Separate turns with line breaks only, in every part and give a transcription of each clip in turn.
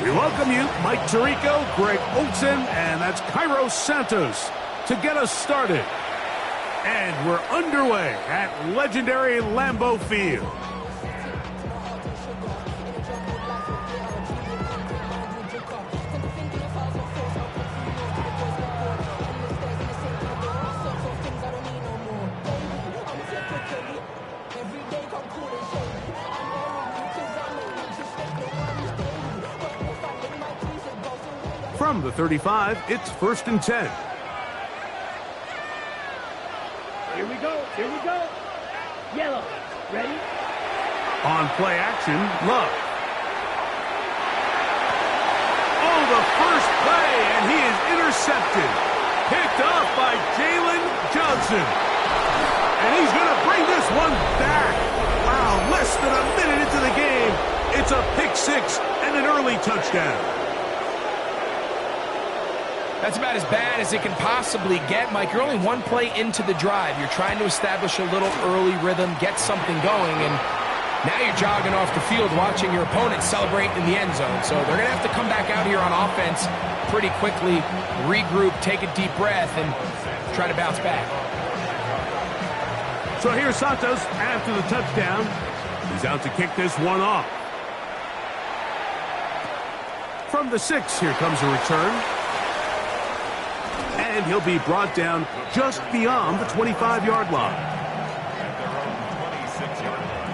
We welcome you, Mike Tirico, Greg Olson, and that's Cairo Santos to get us started. And we're underway at legendary Lambeau Field. From the 35, it's 1st and 10.
Here we go. Here we go. Yellow. Ready?
On play action, Love. Oh, the first play, and he is intercepted. Picked off by Jalen Johnson. And he's going to bring this one back. Wow, less than a minute into the game. It's a pick six and an early touchdown.
That's about as bad as it can possibly get, Mike. You're only one play into the drive. You're trying to establish a little early rhythm, get something going, and now you're jogging off the field watching your opponent celebrate in the end zone. So they're going to have to come back out here on offense pretty quickly, regroup, take a deep breath, and try to bounce back.
So here's Santos after the touchdown. He's out to kick this one off. From the 6, here comes a return. And he'll be brought down just beyond the 25-yard line.
At their own 26-yard line.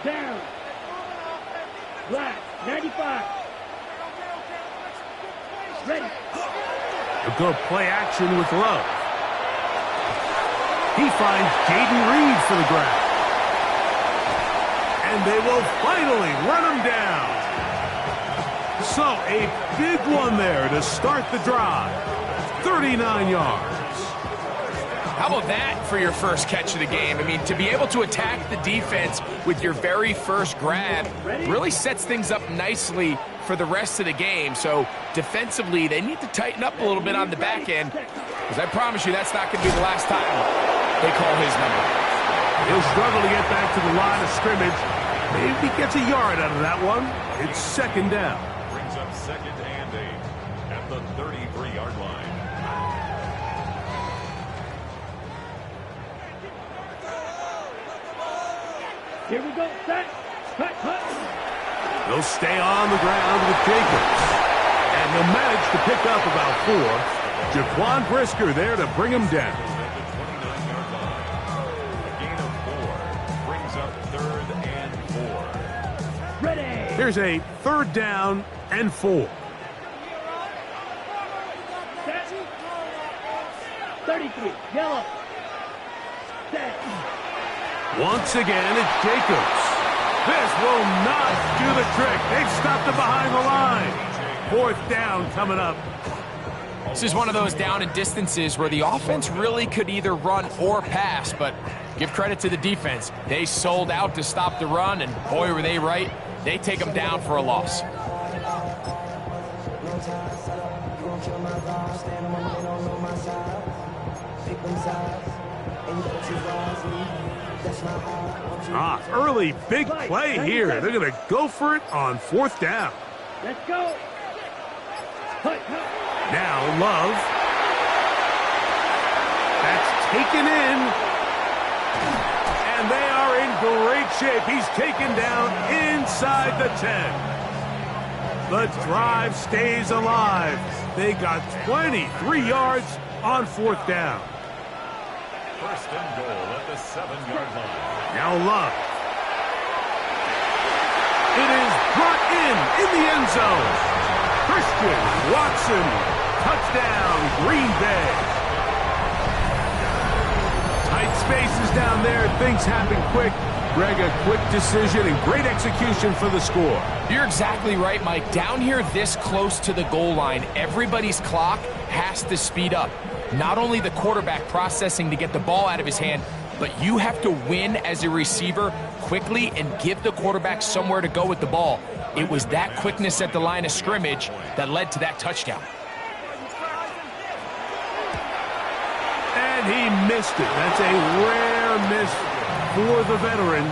Down. Black. 95. Ready.
A good play action with Love. He finds Jaden Reed for the grab. And they will finally run him down. So a big one there to start the drive. 39 yards.
How about that for your first catch of the game? I mean, to be able to attack the defense with your very first grab really sets things up nicely for the rest of the game. So defensively, they need to tighten up a little bit on the back end, because I promise you that's not going to be the last time they call his number.
He'll struggle to get back to the line of scrimmage. Maybe gets a yard out of that one. It's 2nd down.
Brings up 2nd and 8 at the 33-yard line.
Here we go. Set. Cut.
They'll stay on the ground with Jacobs. And they'll manage to pick up about 4. Jaquan Brisker there to bring him down.
At the 29-yard line. A gain of 4 brings up 3rd and 4.
Ready.
Here's a 3rd down and 4.
Set. 33. Yellow. Set.
Once again, it's Jacobs. This will not do the trick. They've stopped him behind the line. 4th down coming up.
This is one of those down and distances where the offense really could either run or pass, but give credit to the defense. They sold out to stop the run, and boy, were they right. They take them down for a loss.
Early big play here. They're going to go for it on 4th down.
Let's go. Cut.
Now Love. That's taken in. And they are in great shape. He's taken down inside the 10. The drive stays alive. They got 23 yards on 4th down.
1st and goal at the 7-yard line.
Now Love. It is brought in the end zone. Christian Watson, touchdown, Green Bay. Tight spaces down there. Things happen quick. Greg, a quick decision and great execution for the score.
You're exactly right, Mike. Down here this close to the goal line, everybody's clock has to speed up. Not only the quarterback processing to get the ball out of his hand, but you have to win as a receiver quickly and give the quarterback somewhere to go with the ball. It was that quickness at the line of scrimmage that led to that touchdown.
And And he missed it. That's a rare miss for the veteran.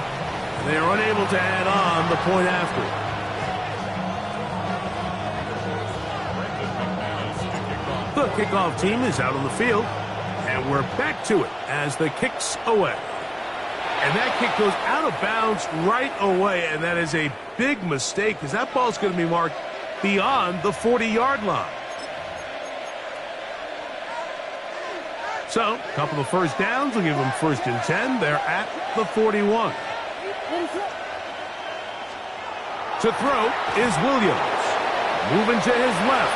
They are unable to add on the point after. The kickoff team is out on the field, and we're back to it as the kick's away. And that kick goes out of bounds right away, and that is a big mistake because that ball's going to be marked beyond the 40-yard line. So, a couple of first downs will give them 1st and 10. They're at the 41. To throw is Williams. Moving to his left.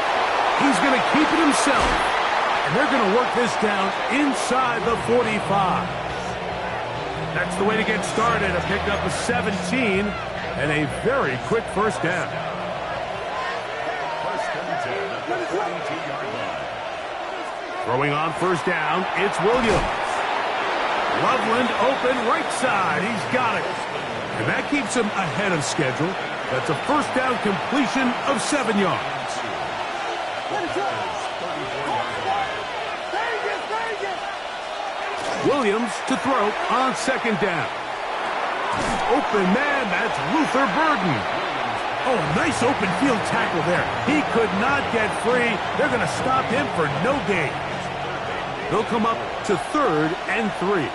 He's going to keep it himself. And they're going to work this down inside the 45. That's the way to get started. A pickup of 17 and a very quick first down.
1st and 10 at the 42-yard line.
Throwing on first down, it's Williams. Loveland open right side. He's got it. And that keeps him ahead of schedule. That's a first down completion of 7 yards. Williams to throw on 2nd down. Open man, that's Luther Burden. Oh, nice open field tackle there. He could not get free. They're going to stop him for no gain. They'll come up to 3rd and 3.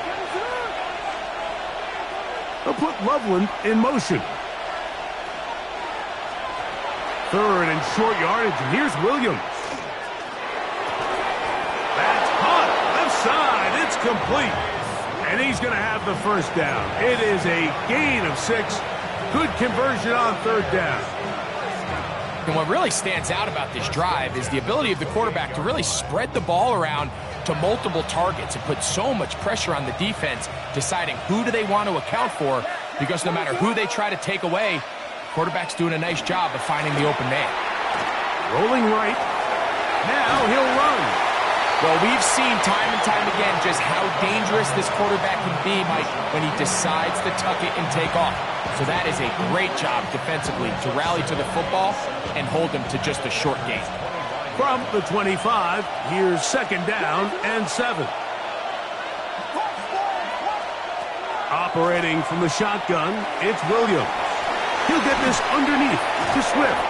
They'll put Loveland in motion. 3rd and short yardage, and here's Williams. That's caught. Left side. It's complete. And he's going to have the first down. It is a gain of 6. Good conversion on 3rd down.
And what really stands out about this drive is the ability of the quarterback to really spread the ball around to multiple targets and put so much pressure on the defense, deciding who do they want to account for, because no matter who they try to take away, quarterback's doing a nice job of finding the open man.
Rolling right. Now he'll run.
Well, we've seen time and time again just how dangerous this quarterback can be, Mike, when he decides to tuck it and take off. So that is a great job defensively to rally to the football and hold him to just a short gain.
From the 25, here's 2nd down and 7. Operating from the shotgun, it's Williams. He'll get this underneath to Swift.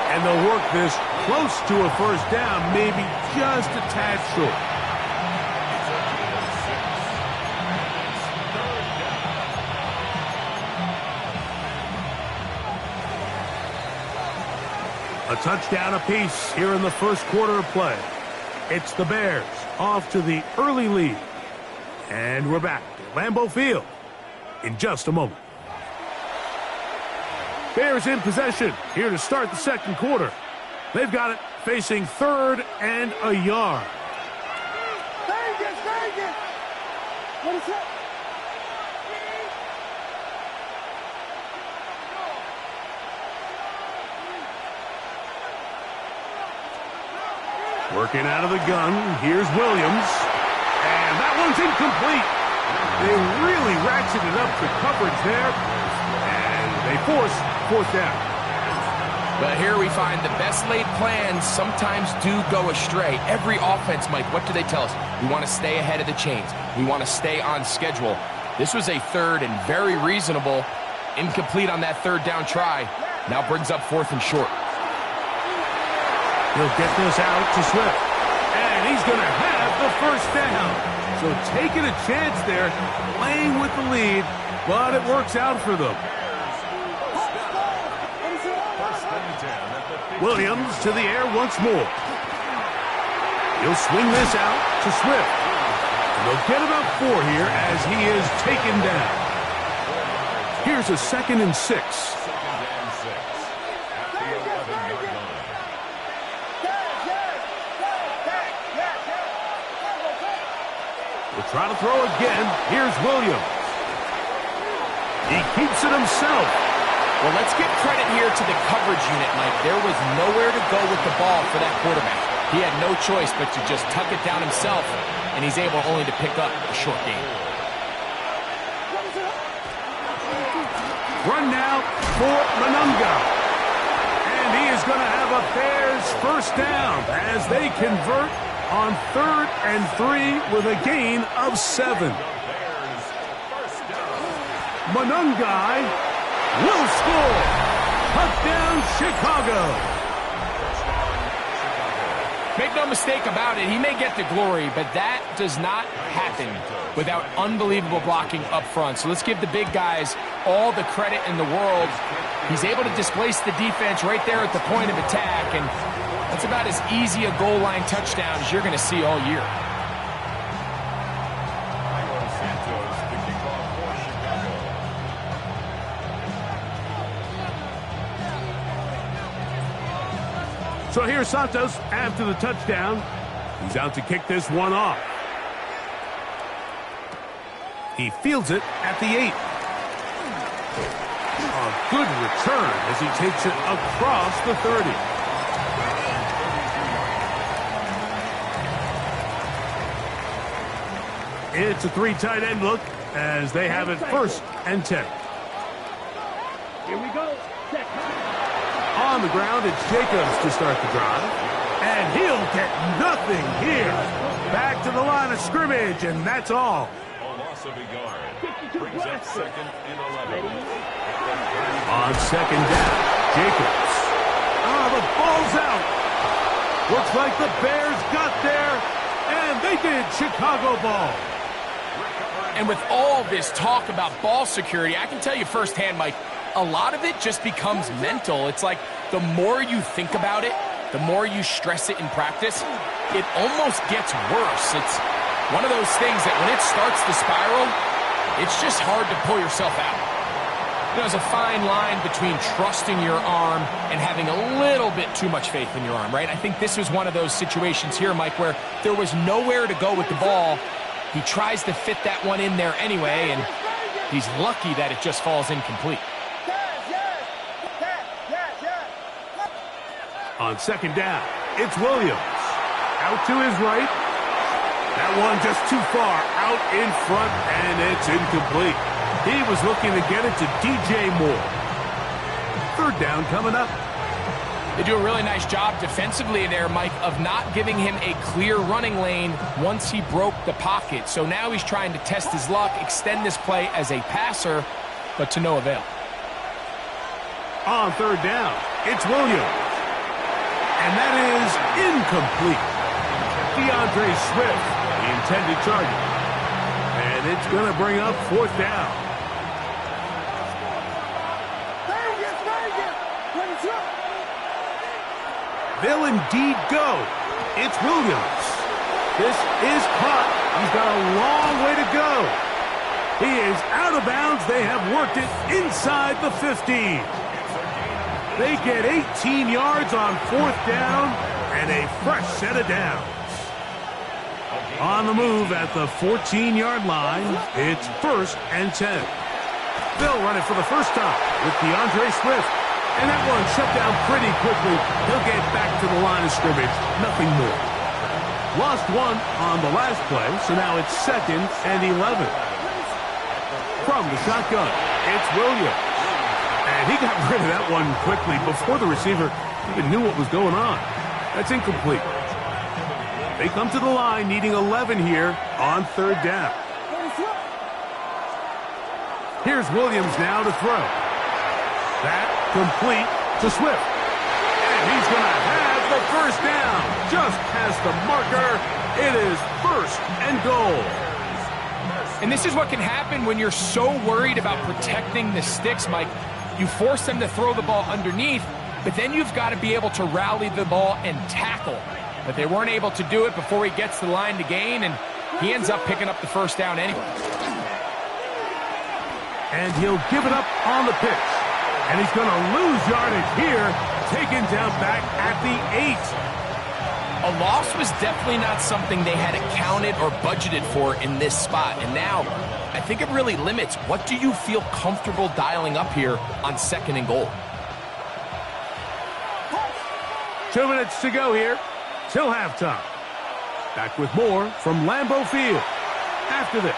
And they'll work this close to a first down, maybe just a tad short. A touchdown apiece here in the first quarter of play. It's the Bears off to the early lead. And we're back at Lambeau Field in just a moment. Bears in possession here to start the 2nd quarter. They've got it facing 3rd and a yard.
What is that?
Working out of the gun, here's Williams. And that one's incomplete. They really ratcheted up the coverage there. And they force 4th down.
But here we find the best laid plans sometimes do go astray. Every offense, Mike, what do they tell us? We want to stay ahead of the chains. We want to stay on schedule. This was a 3rd and very reasonable. Incomplete on that 3rd down try. Now brings up 4th and short.
He'll get this out to Swift. And he's going to have the first down. So taking a chance there, playing with the lead, but it works out for them. Williams to the air once more. He'll swing this out to Swift. And they'll get about 4 here as he is taken down. Here's a 2nd and 6. We'll try to throw again. Here's Williams. He keeps it himself.
Well, let's give credit here to the coverage unit, Mike. There was nowhere to go with the ball for that quarterback. He had no choice but to just tuck it down himself, and he's able only to pick up a short gain.
Run now for Monunga. And he is going to have a Bears first down as they convert on 3rd and 3 with a gain of 7. Monungai will score. Touchdown, Chicago.
Make no mistake about it, he may get the glory, but that does not happen without unbelievable blocking up front. So let's give the big guys all the credit in the world. He's able to displace the defense right there at the point of attack, and that's about as easy a goal line touchdown as you're going to see all year.
So here's Santos after the touchdown. He's out to kick this one off. He fields it at the 8. A good return as he takes it across the 30. It's a 3 tight end look as they have it 1st and 10.
Here we go.
On the ground, it's Jacobs to start the drive. And he'll get nothing here. Back to the line of scrimmage, and that's all.
A loss of a yard. Brings up 2nd and 11.
On 2nd down, Jacobs. The ball's out. Looks like the Bears got there, and they did. Chicago ball.
And with all this talk about ball security, I can tell you firsthand, Mike, a lot of it just becomes mental. It's like the more you think about it, the more you stress it in practice, it almost gets worse. It's one of those things that when it starts to spiral, it's just hard to pull yourself out. You know, there's a fine line between trusting your arm and having a little bit too much faith in your arm, right? I think this was one of those situations here, Mike, where there was nowhere to go with the ball. He tries to fit that one in there anyway, and he's lucky that it just falls incomplete.
On 2nd down, it's Williams. Out to his right. That one just too far out in front, and it's incomplete. He was looking to get it to DJ Moore. 3rd down coming up.
They do a really nice job defensively there, Mike, of not giving him a clear running lane once he broke the pocket. So now he's trying to test his luck, extend this play as a passer, but to no avail.
On 3rd down, it's Williams. And that is incomplete. DeAndre Swift, the intended target. And it's going to bring up 4th down. They'll indeed go. It's Williams. This is caught. He's got a long way to go. He is out of bounds. They have worked it inside the 15. They get 18 yards on 4th down and a fresh set of downs. On the move at the 14-yard line, it's 1st and 10. They'll run it for the first time with DeAndre Swift. And that one shut down pretty quickly. He'll get back to the line of scrimmage. Nothing more. Lost one on the last play, so now it's 2nd and 11. From the shotgun, it's Williams. And he got rid of that one quickly before the receiver even knew what was going on. That's incomplete. They come to the line needing 11 here on 3rd down. Here's Williams now to throw. That complete to Swift. And he's going to have the 1st down. Just past the marker. It is 1st and goal.
And this is what can happen when you're so worried about protecting the sticks, Mike. You force them to throw the ball underneath, but then you've got to be able to rally the ball and tackle. But they weren't able to do it before he gets to the line to gain, and he ends up picking up the 1st down anyway.
And he'll give it up on the pitch. And he's going to lose yardage here, taken down back at the 8.
A loss was definitely not something they had accounted or budgeted for in this spot. And now, I think it really limits what do you feel comfortable dialing up here on 2nd and goal.
2 minutes to go here till halftime. Back with more from Lambeau Field after this.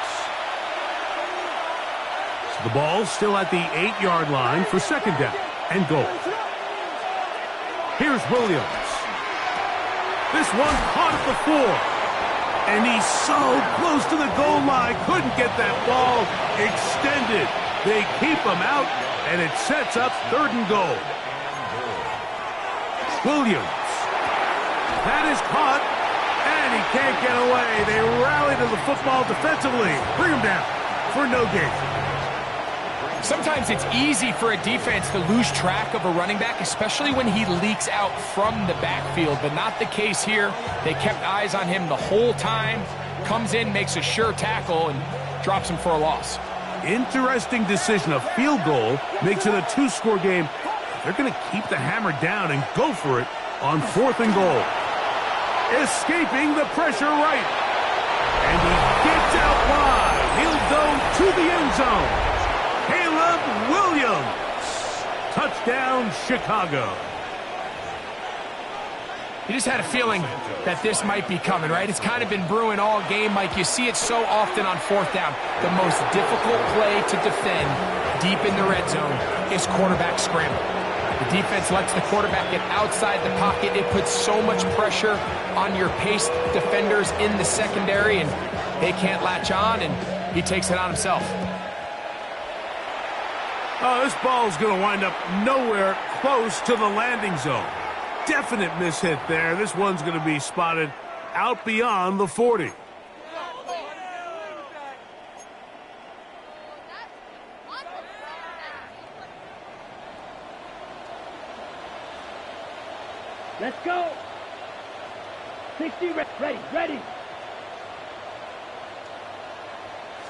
The ball's still at the 8-yard line for 2nd down and goal. Here's Williams. This one caught at the 4. And he's so close to the goal line. Couldn't get that ball extended. They keep him out, and it sets up 3rd and goal. Williams. That is caught, and he can't get away. They rally to the football defensively. Bring him down for no gain.
Sometimes it's easy for a defense to lose track of a running back, especially when he leaks out from the backfield, but not the case here. They kept eyes on him the whole time. Comes in, makes a sure tackle, and drops him for a loss.
Interesting decision. A field goal makes it a 2-score game. They're going to keep the hammer down and go for it on 4th and goal. Escaping the pressure right. And he gets out wide. He'll go to the end zone. Caleb Williams. Touchdown, Chicago.
You just had a feeling that this might be coming, right? It's kind of been brewing all game, Mike. You see it so often on 4th down. The most difficult play to defend deep in the red zone is quarterback scramble. The defense lets the quarterback get outside the pocket. It puts so much pressure on your paced defenders in the secondary, and they can't latch on, and he takes it on himself.
Oh, this ball's going to wind up nowhere close to the landing zone. Definite mishit there. This one's going to be spotted out beyond the 40.
Let's go. 60, ready.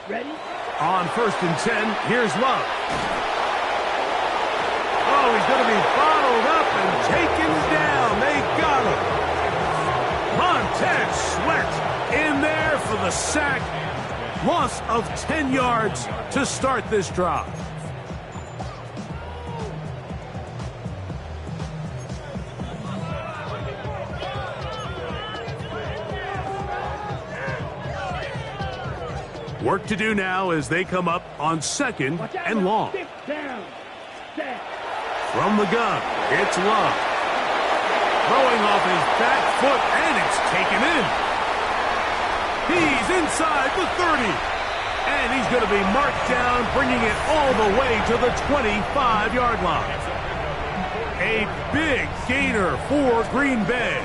Ready?
On 1st and 10, here's Love. Oh, he's going to be bottled up and taken down. They got him. Montez Sweat in there for the sack. Loss of 10 yards to start this drive. Work to do now as they come up on 2nd and long. From the gun, it's Love. Throwing off his back foot, and it's taken in. He's inside the 30. And he's going to be marked down, bringing it all the way to the 25-yard line. A big gainer for Green Bay.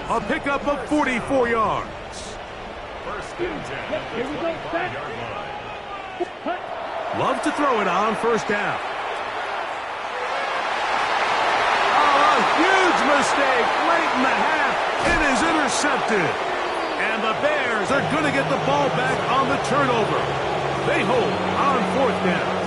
A pickup of 44 yards.
Here we go, back.
Love to throw it on 1st down. Oh, a huge mistake late in the half. It is intercepted. And the Bears are going to get the ball back on the turnover. They hold on 4th down.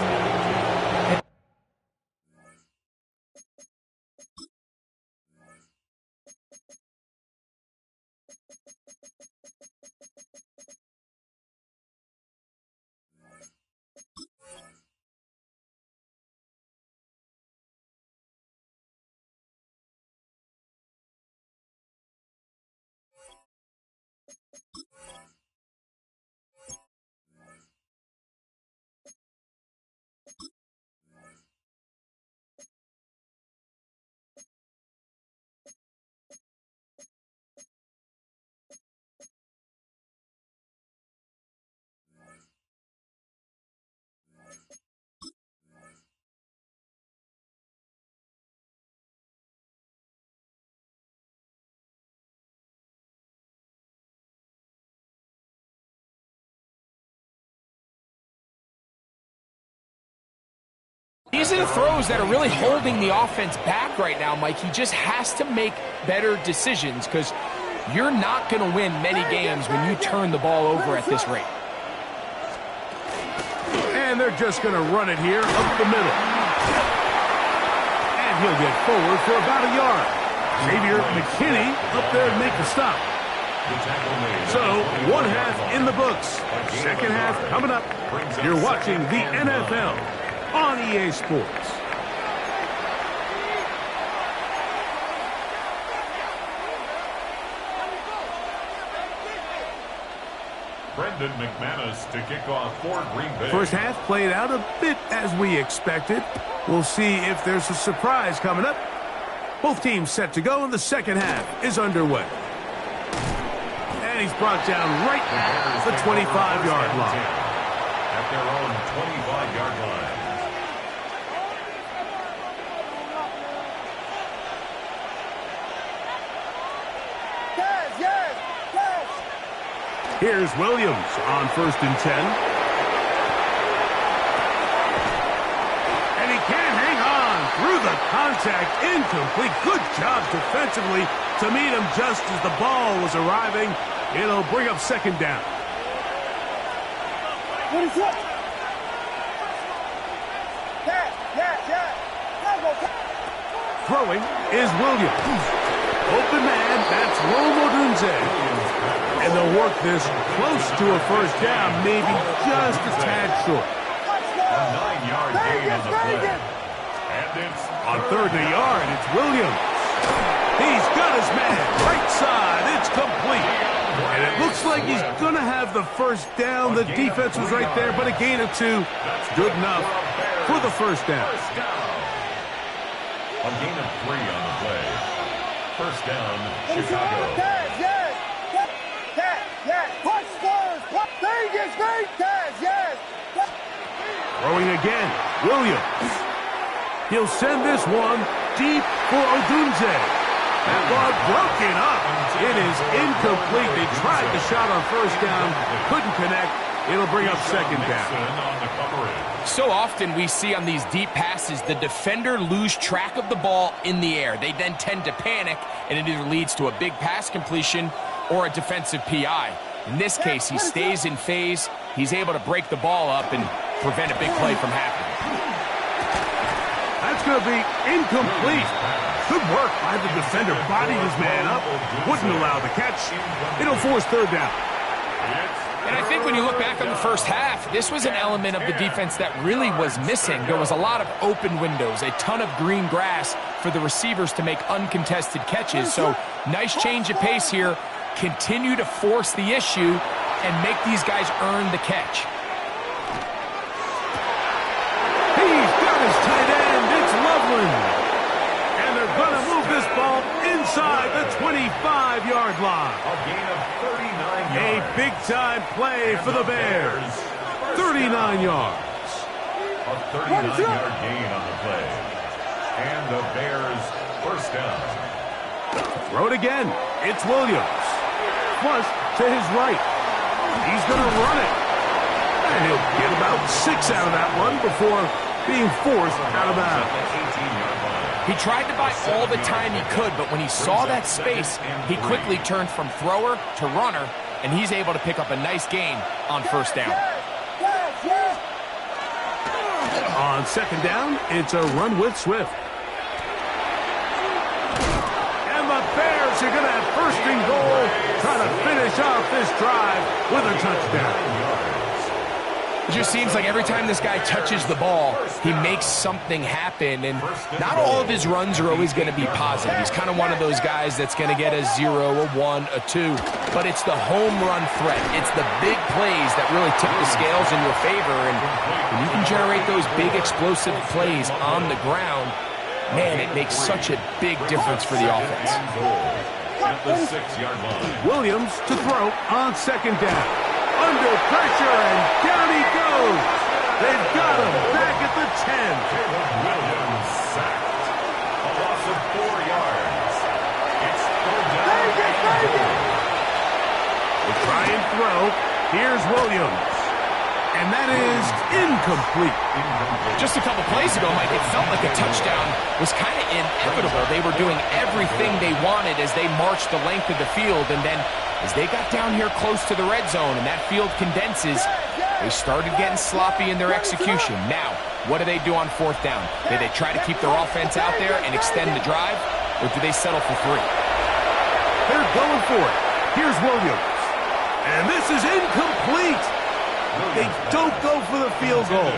These are the throws that are really holding the offense back right now, Mike. He just has to make better decisions because you're not going to win many games when you turn the ball over at this rate.
And they're just going to run it here up the middle. And he'll get forward for about a yard. Xavier McKinney up there to make the stop. So, 1 half in the books. 2nd half coming up. You're watching the NFL on EA Sports.
Brendan McManus to kick off for Green Bay.
1st half played out a bit as we expected. We'll see if there's a surprise coming up. Both teams set to go, and the 2nd half is underway. And he's brought down right at the 25-yard line.
At their own 25-yard line.
Here's Williams on 1st and 10. And he can't hang on through the contact. Incomplete. Good job defensively to meet him just as the ball was arriving. It'll bring up 2nd down.
What is it?
Throwing is Williams. Open man, that's Madden26. And they'll work this close to a 1st down, maybe just a tad short.
A 9-yard gain on the play. And it's
on 3rd and a yard, it's Williams. He's got his man, right side, it's complete. And it looks like he's going to have the 1st down. The defense was right there, but a gain of 2. Good enough for the 1st down.
A gain of 3 on the play. 1st down, Chicago.
Throwing again, Williams. He'll send this one deep for Odunze. That ball broken up. It is incomplete. They tried the shot on 1st down, couldn't connect. It'll bring up 2nd down.
So often we see on these deep passes, the defender lose track of the ball in the air. They then tend to panic, and it either leads to a big pass completion or a defensive PI. In this case, he stays in phase. He's able to break the ball up and prevent a big play from happening.
That's going to be incomplete. Good work by the defender. Bodied his man up. Wouldn't allow the catch. It'll force 3rd down.
And I think when you look back on the 1st half, this was an element of the defense that really was missing. There was a lot of open windows, a ton of green grass for the receivers to make uncontested catches. So nice change of pace here. Continue to force the issue and make these guys earn the catch.
He's got his tight end. It's Loveland. And they're going to move this ball inside the 25-yard line.
A gain of 39 yards.
A big-time play for the Bears. 39 yards.
A 39-yard gain on the play. And the Bears 1st down.
Throw it again. It's Williams. Flush to his right. He's going to run it. And he'll get about 6 out of that one before being forced out of bounds.
He tried to buy all the time he could, but when he saw that space, he quickly turned from thrower to runner, and he's able to pick up a nice gain on 1st down.
On 2nd down, it's a run with Swift. And the Bears are going to have 1st and goal, trying to finish off this drive with a touchdown.
It just seems like every time this guy touches the ball, he makes something happen, and not all of his runs are always going to be positive. He's kind of one of those guys that's going to get a 0, a 1, a 2, but it's the home run threat. It's the big plays that really tip the scales in your favor, and when you can generate those big explosive plays on the ground, man, it makes such a big difference for the offense.
At the 6-yard line.
Williams to throw on 2nd down. Under pressure, and down he goes. They've got him back at the 10.
Williams sacked. A loss of 4 yards. It's 3rd down.
We'll try and throw. Here's Williams. And that is incomplete.
Just a couple plays ago, Mike, it felt like a touchdown was kind of inevitable. They were doing everything they wanted as they marched the length of the field, and then as they got down here close to the red zone and that field condenses, they started getting sloppy in their execution. Now, what do they do on 4th down? Do they try to keep their offense out there and extend the drive, or do they settle for 3?
They're going for it. Here's Williams. And this is incomplete. They don't go for the field goal.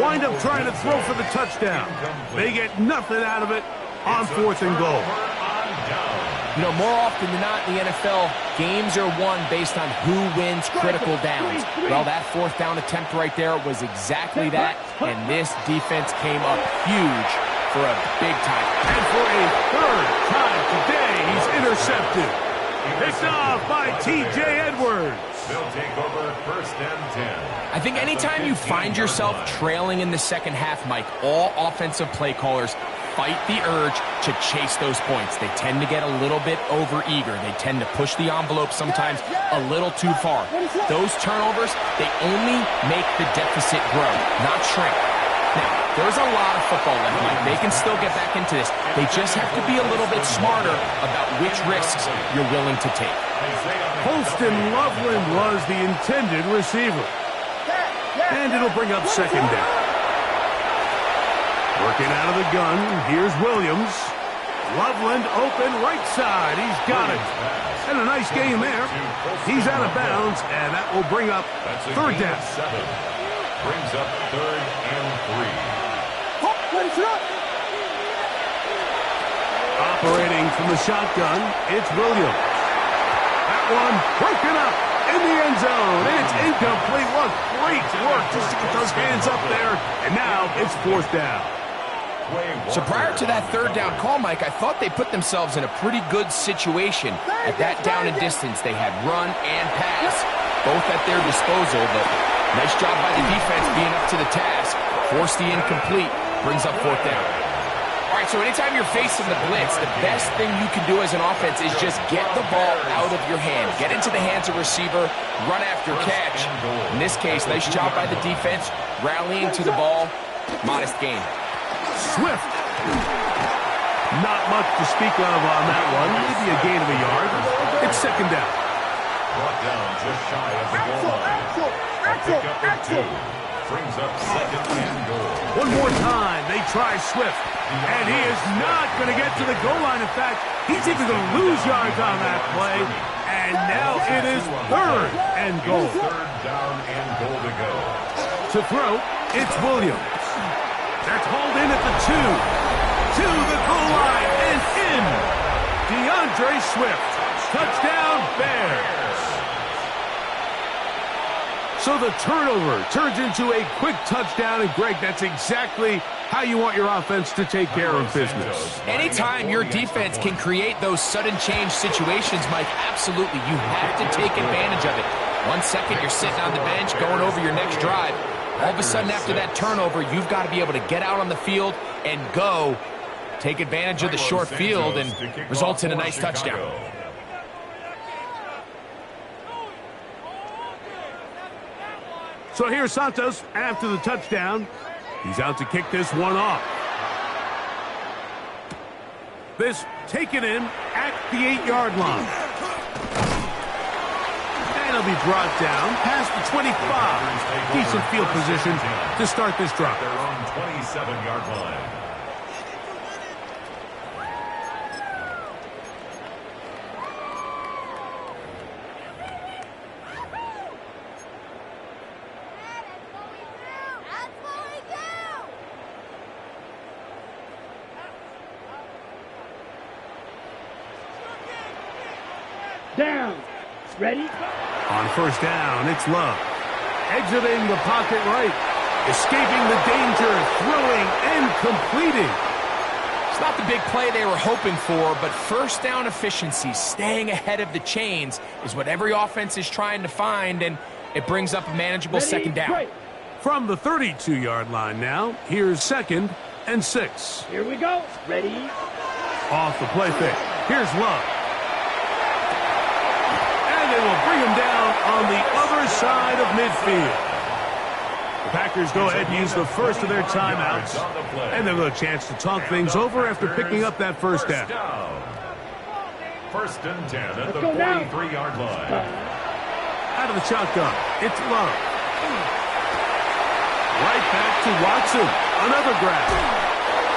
Wind up trying to throw for the touchdown. They get nothing out of it on 4th and goal.
You know, more often than not in the NFL, games are won based on who wins critical downs. Well, that 4th down attempt right there was exactly that, and this defense came up huge for a big time.
And for a 3rd time today, he's intercepted. Picked off by T.J. Edwards.
They'll take over 1st and 10.
I think anytime you find yourself trailing in the second half, Mike, all offensive play callers fight the urge to chase those points. They tend to get a little bit overeager. They tend to push the envelope sometimes a little too far. Those turnovers, they only make the deficit grow, not shrink. Now, there's a lot of football left, Mike. They can still get back into this. They just have to be a little bit smarter about which risks you're willing to take.
Holston Loveland was the intended receiver. And it'll bring up 2nd down. Working out of the gun, here's Williams. Loveland open right side. He's got it. And a nice game there. He's out of bounds, and that will bring up 3rd down.
Brings up 3rd and 3.
Operating from the shotgun, it's Williams. That one broken up in the end zone, and it's incomplete. What great work just to get those hands up there, and now it's 4th down.
So prior to that 3rd down call, Mike, I thought they put themselves in a pretty good situation at that down and distance. They had run and pass, both at their disposal, but nice job by the defense being up to the task. Forced the incomplete, brings up 4th down. All right, so anytime you're facing the blitz, the best thing you can do as an offense is just get the ball out of your hand. Get into the hands of receiver, run after catch. In this case, nice job by the defense, rallying to the ball. Modest gain.
Swift. Not much to speak of on that one. Maybe a gain of a yard. It's 2nd down.
Brought down just shy of the goal line. Pick up at 2. Brings up 2nd and goal.
One more time. They try Swift. And he is not going to get to the goal line. In fact, he's even going to lose yards on that play. And now it is 3rd and goal.
3rd down and goal to go.
To throw, it's Williams. That's hauled in at the 2. To the goal line and in. DeAndre Swift. Touchdown, Bears. So the turnover turns into a quick touchdown. And, Greg, that's exactly how you want your offense to take care of business.
Anytime your defense can create those sudden change situations, Mike, absolutely, you have to take advantage of it. 1 second, you're sitting on the bench, going over your next drive. All of a sudden, after that turnover, you've got to be able to get out on the field and go. Take advantage of the short field, and results in a nice touchdown.
So here's Santos after the touchdown. He's out to kick this one off. This taken in at the 8-yard line. And he'll be brought down past the 25. Decent field position to start this drive.
Their own 27-yard line.
Down. Ready?
On 1st down, it's Love. Exiting the pocket right. Escaping the danger, throwing and completing.
It's not the big play they were hoping for, but 1st down efficiency, staying ahead of the chains, is what every offense is trying to find, and it brings up a manageable 2nd down.
Right.
From the 32-yard line now, here's 2nd and 6.
Here we go. Ready?
Off the play fake. Here's Love. And they will bring him down on the other side of midfield. The Packers go ahead and use the first of their timeouts. And they'll get a chance to talk things over after picking up that 1st down.
1st and 10 at the 43-yard line.
Out of the shotgun, it's Love. Right back to Watson. Another grab.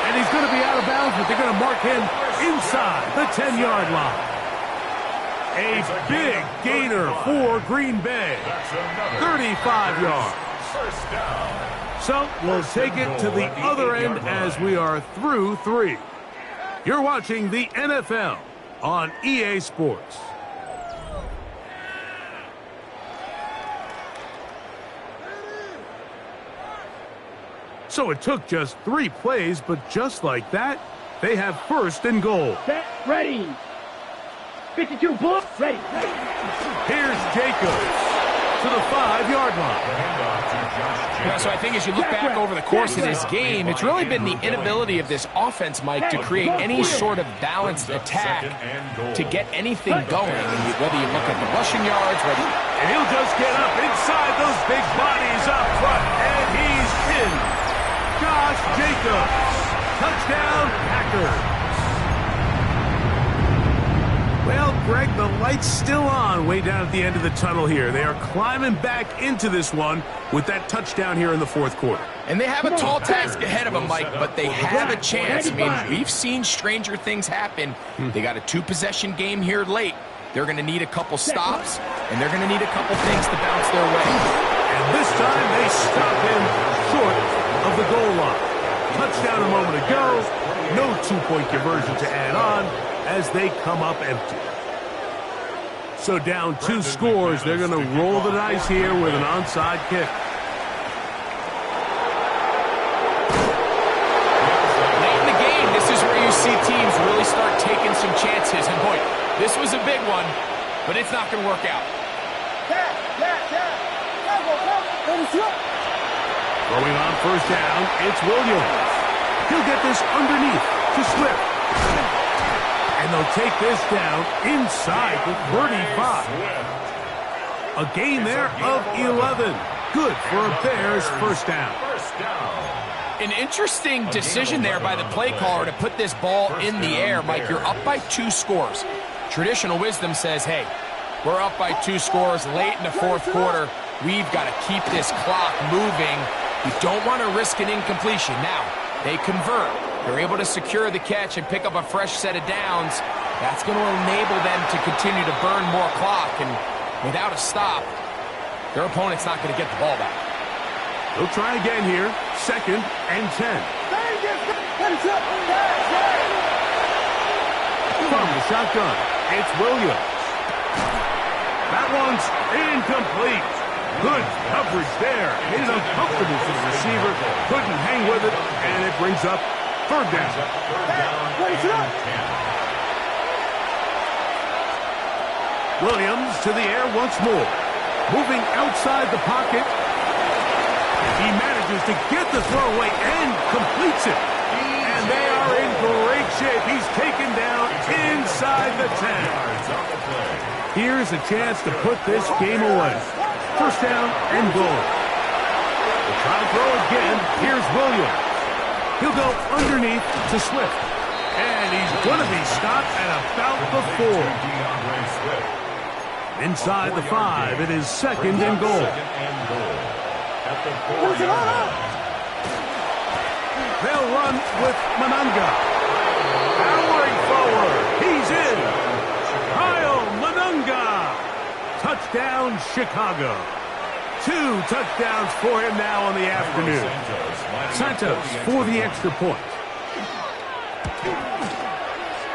And he's going to be out of bounds, but they're going to mark him inside the 10-yard line. A big gainer for Green Bay. 35 yards.
1st down.
So we'll take it to the other end as we are through 3. You're watching the NFL on EA Sports. So it took just 3 plays, but just like that, they have 1st and goal.
Set. Ready. 52 bull. Ready.
Here's Jacobs to the 5-yard line.
Yeah, so I think as you look back over the course of this game, it's really been the inability of this offense, Mike, to create any sort of balanced attack to get anything going. And whether you look at the rushing yards,
and he'll just get up inside those big bodies up front, and he's in. Josh Jacobs, touchdown Packers. Well, Greg, the light's still on way down at the end of the tunnel here. They are climbing back into this one with that touchdown here in the fourth quarter.
And they have a tall task ahead of them, Mike, but they have a chance. I mean, we've seen stranger things happen. They got a 2-possession game here late. They're going to need a couple stops, and they're going to need a couple things to bounce their way.
And this time they stop him short of the goal line. Touchdown a moment ago. No 2-point conversion to add on as they come up empty. So down 2 scores, they're going to roll the dice here with an onside kick.
Late in the game, this is where you see teams really start taking some chances. And boy, this was a big one, but it's not going to work out.
Throwing on first down, it's Williams. He'll get this underneath to Swift. And they'll take this down inside the 35. A gain there of 11. Good for a Bears first down.
An interesting decision there by the play caller to put this ball in the air. Mike, you're up by 2 scores. Traditional wisdom says, hey, we're up by 2 scores late in the fourth quarter. We've got to keep this clock moving. We don't want to risk an incompletion. Now, they convert. They're able to secure the catch and pick up a fresh set of downs. That's going to enable them to continue to burn more clock. And without a stop, their opponent's not going to get the ball back.
They'll try again here. 2nd and 10. From the shotgun, it's Williams. That one's incomplete. Good coverage there. Made it uncomfortable for the receiver. Couldn't hang with it, and it brings up 3rd down. Williams to the air once more. Moving outside the pocket. He manages to get the throw away and completes it. And they are in great shape. He's taken down inside the 10. Here's a chance to put this game away. First down and goal. They'll try to throw again. Here's Williams. He'll go underneath to Swift. And he's going to be stopped at about the 4. Inside the 5, it is 2nd and goal. They'll run with Mananga. Powering forward. He's in. Kyle Mananga. Touchdown, Chicago. 2 touchdowns for him now on the afternoon. Santos for the extra point.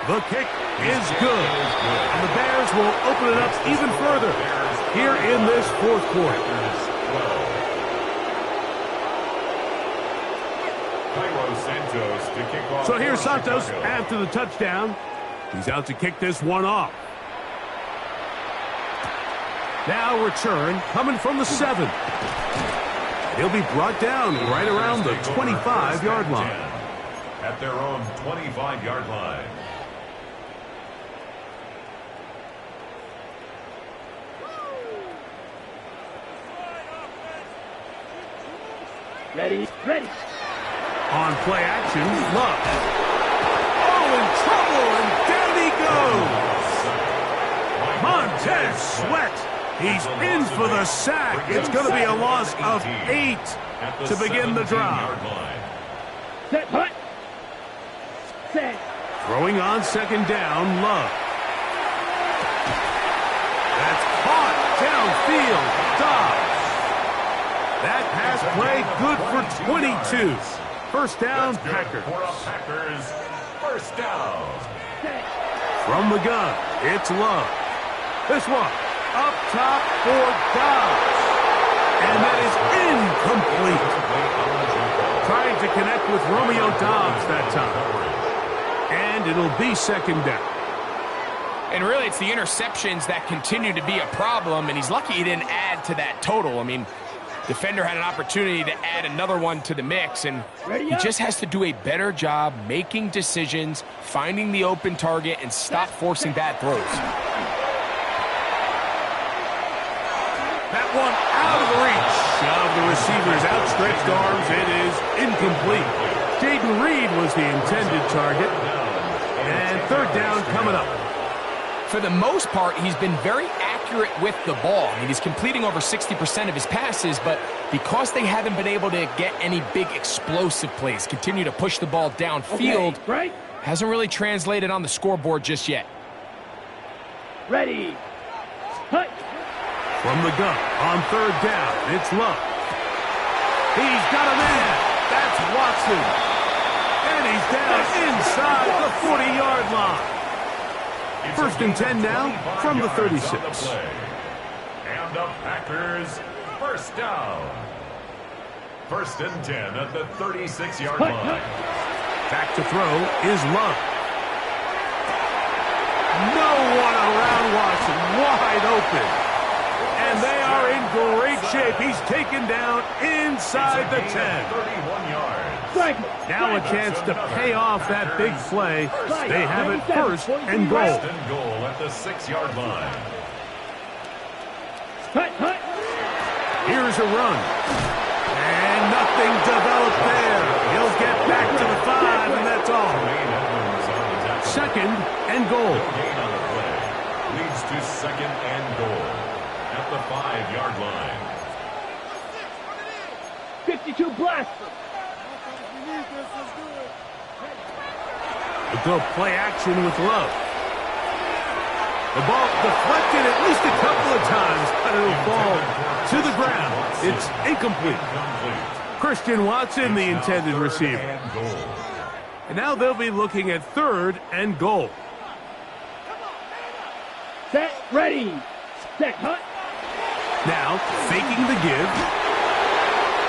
The kick is good. And the Bears will open it up even further here in this fourth quarter. So here's Santos after the touchdown. He's out to kick this one off. Now return coming from the 7. He'll be brought down right around the 25-yard line.
At their own 25-yard line.
Ready.
On play action, Love. Oh, in trouble, and down he goes. Montez Sweat. He's in for the sack. It's going to be a loss of 8 to begin the drive.
Set, punt. Set.
Throwing on 2nd down, Love. That's caught downfield. Dobbs. That pass play good for 22. First down, Packers.
First down.
From the gun, it's Love. This one up top for Dobbs. And that is incomplete. Trying to connect with Romeo Dobbs that time. And it'll be 2nd down.
And really, it's the interceptions that continue to be a problem, and he's lucky he didn't add to that total. I mean, defender had an opportunity to add another one to the mix, and he just has to do a better job making decisions, finding the open target, and stop forcing bad throws.
That one out of the reach of the receiver's outstretched arms. It is incomplete. Jaden Reed was the intended target. And third down coming up.
For the most part, he's been very accurate with the ball. I mean, he's completing over 60% of his passes, but because they haven't been able to get any big explosive plays, continue to push the ball downfield, hasn't really translated on the scoreboard just yet.
Ready. Hut.
From the gun on third down, it's Love. He's got a man. That's Watson. And he's down inside the 40-yard line. First and 10 now from the 36.
And the Packers first down. First and 10 at the 36-yard line.
Back to throw is Love. No one around Watson, wide open. And they are in great shape. He's taken down inside the 10.
31 yards.
Now a chance to pay off that big play. They have it first and goal.
First and goal at the 6-yard line.
Here's a run. And nothing developed there. He'll get back to the 5, and that's all. Second and goal.
Gain on the play. Leads to second and goal at the 5-yard line.
52 blast.
We'll go play action with Love. The ball deflected at least a couple of times, but it'll fall to the ground. It's incomplete. Christian Watson, the intended receiver. And now they'll be looking at third and goal.
Set, ready. Set, hut.
Now, faking the give.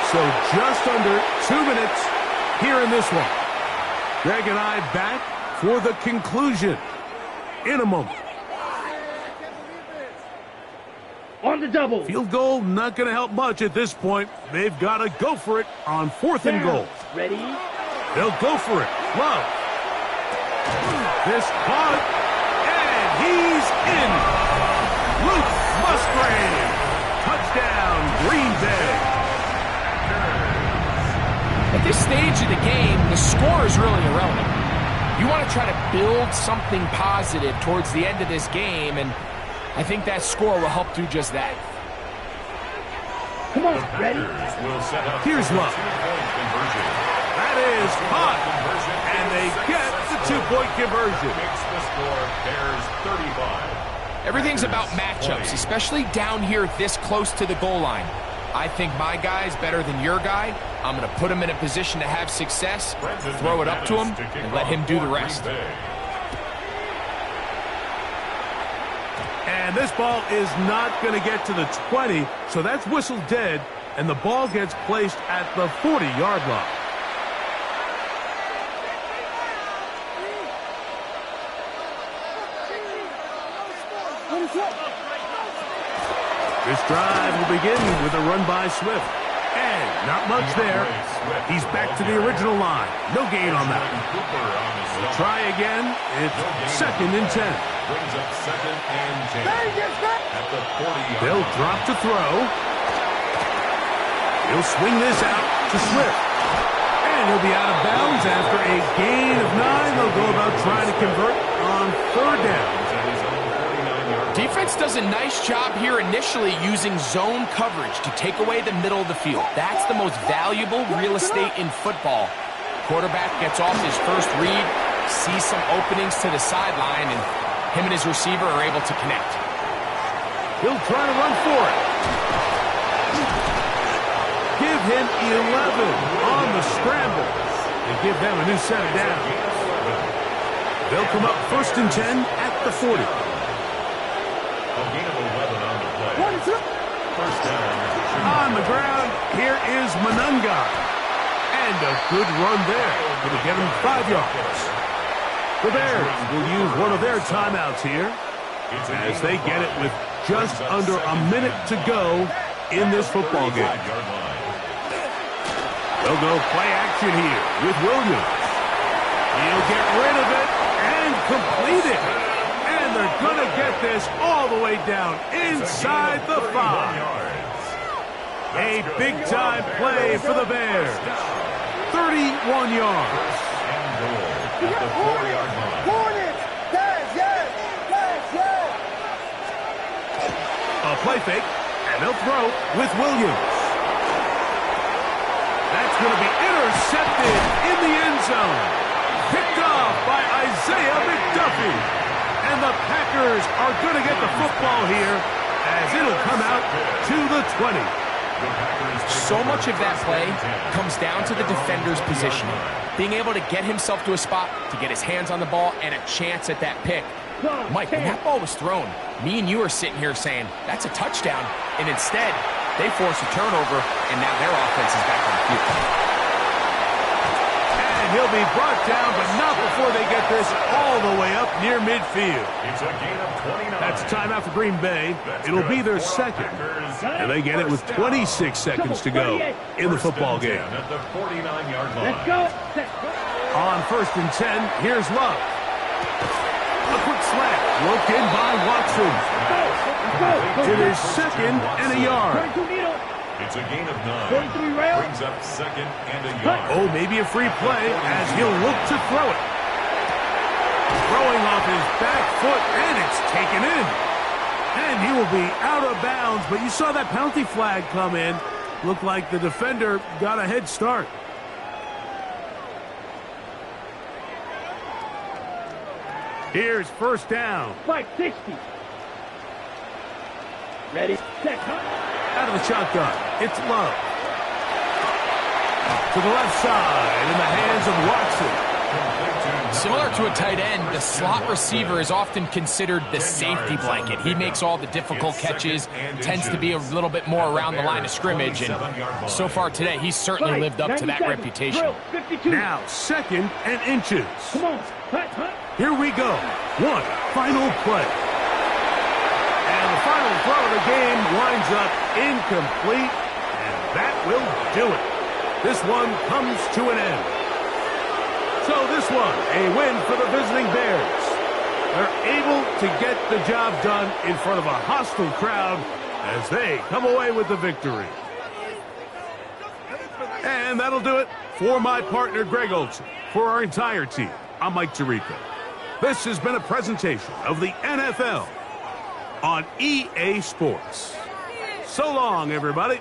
So just under 2 minutes here in this one. Greg and I back for the conclusion in a moment.
On the double.
Field goal not going to help much at this point. They've got to go for it on fourth and goal.
Ready?
They'll go for it. Love. This punt. And he's in. Luke Musgrave. Touchdown, Green Bay.
At this stage of the game, the score is really irrelevant. You want to try to build something positive towards the end of this game, and I think that score will help do just that.
Come on, ready?
Here's Love. That is hot. And they get the 2-point conversion.
Makes the score Bears 35.
Everything's about matchups, especially down here this close to the goal line. I think my guy's better than your guy. I'm going to put him in a position to have success, throw it up to him, and let him do the rest.
And this ball is not going to get to the 20, so that's whistled dead, and the ball gets placed at the 40-yard line. This drive will begin with a run by Swift. And not much there. He's back to the original line. No gain on that. We'll try again. It's second and 10.
Brings up second and 10. At the 40-yard
They'll drop to throw. He'll swing this out to Swift. And he'll be out of bounds after a gain of 9. They'll go about trying to convert on third down.
Defense does a nice job here initially using zone coverage to take away the middle of the field. That's the most valuable real estate in football. Quarterback gets off his first read, sees some openings to the sideline, and him and his receiver are able to connect.
He'll try to run for it. Give him 11 on the scramble and give them a new set of downs. They'll come up first and 10 at the 40.
A gain of 11 on the play. First down.
On the ground, here is Monunga. And a good run there. Going to get him 5 yards. The Bears will use one of their timeouts here. as they get it with just under a minute to go in this football game. They'll go play action here with Williams. He'll get rid of it and complete it. And they're going to get this all the way down inside the 5. A big-time play for the Bears. 31 yards.
At the 4-yard line.
A play fake, and they'll throw with Williams. That's going to be intercepted in the end zone. Picked off by Isaiah McDuffie. And the Packers are going to get the football here as it'll come out to the 20.
So much of that play comes down to the defender's positioning. Being able to get himself to a spot, to get his hands on the ball, and a chance at that pick. Mike, when that ball was thrown, me and you are sitting here saying, that's a touchdown. And instead, they force a turnover, and now their offense is back on the field.
And he'll be brought down, but not before they get this all the way up near midfield.
It's a gain of 29.
That's a timeout for Green Bay. It'll be their second. And they get it with 26 seconds to go in the football game.
At the 49-yard line.
Let's go.
On 1st and 10, here's Love. A quick slant, worked in by Watson. To his second and a yard.
It's a gain of 9.
43 rail.
Brings up second and a yard.
Oh, maybe a free play as he'll look to throw it. Throwing off his back foot, and it's taken in. And he will be out of bounds, but you saw that penalty flag come in. Looked like the defender got a head start. Here's first down.
560. Ready, set,
Out of the shotgun, it's Love. To the left side, in the hands of Watson.
Similar to a tight end, the slot receiver is often considered the safety blanket. He makes all the difficult catches, tends to be a little bit more around the line of scrimmage, and so far today, he's certainly lived up to that reputation.
Now, 2nd and inches.
Come on, hut.
Here we go. One final play. And the final throw of the game winds up incomplete, and that will do it. This one comes to an end. So this one, a win for the visiting Bears. They're able to get the job done in front of a hostile crowd as they come away with the victory. And that'll do it for my partner, Greg Olson. For our entire team, I'm Mike Tirico. This has been a presentation of the NFL on EA Sports. So long, everybody.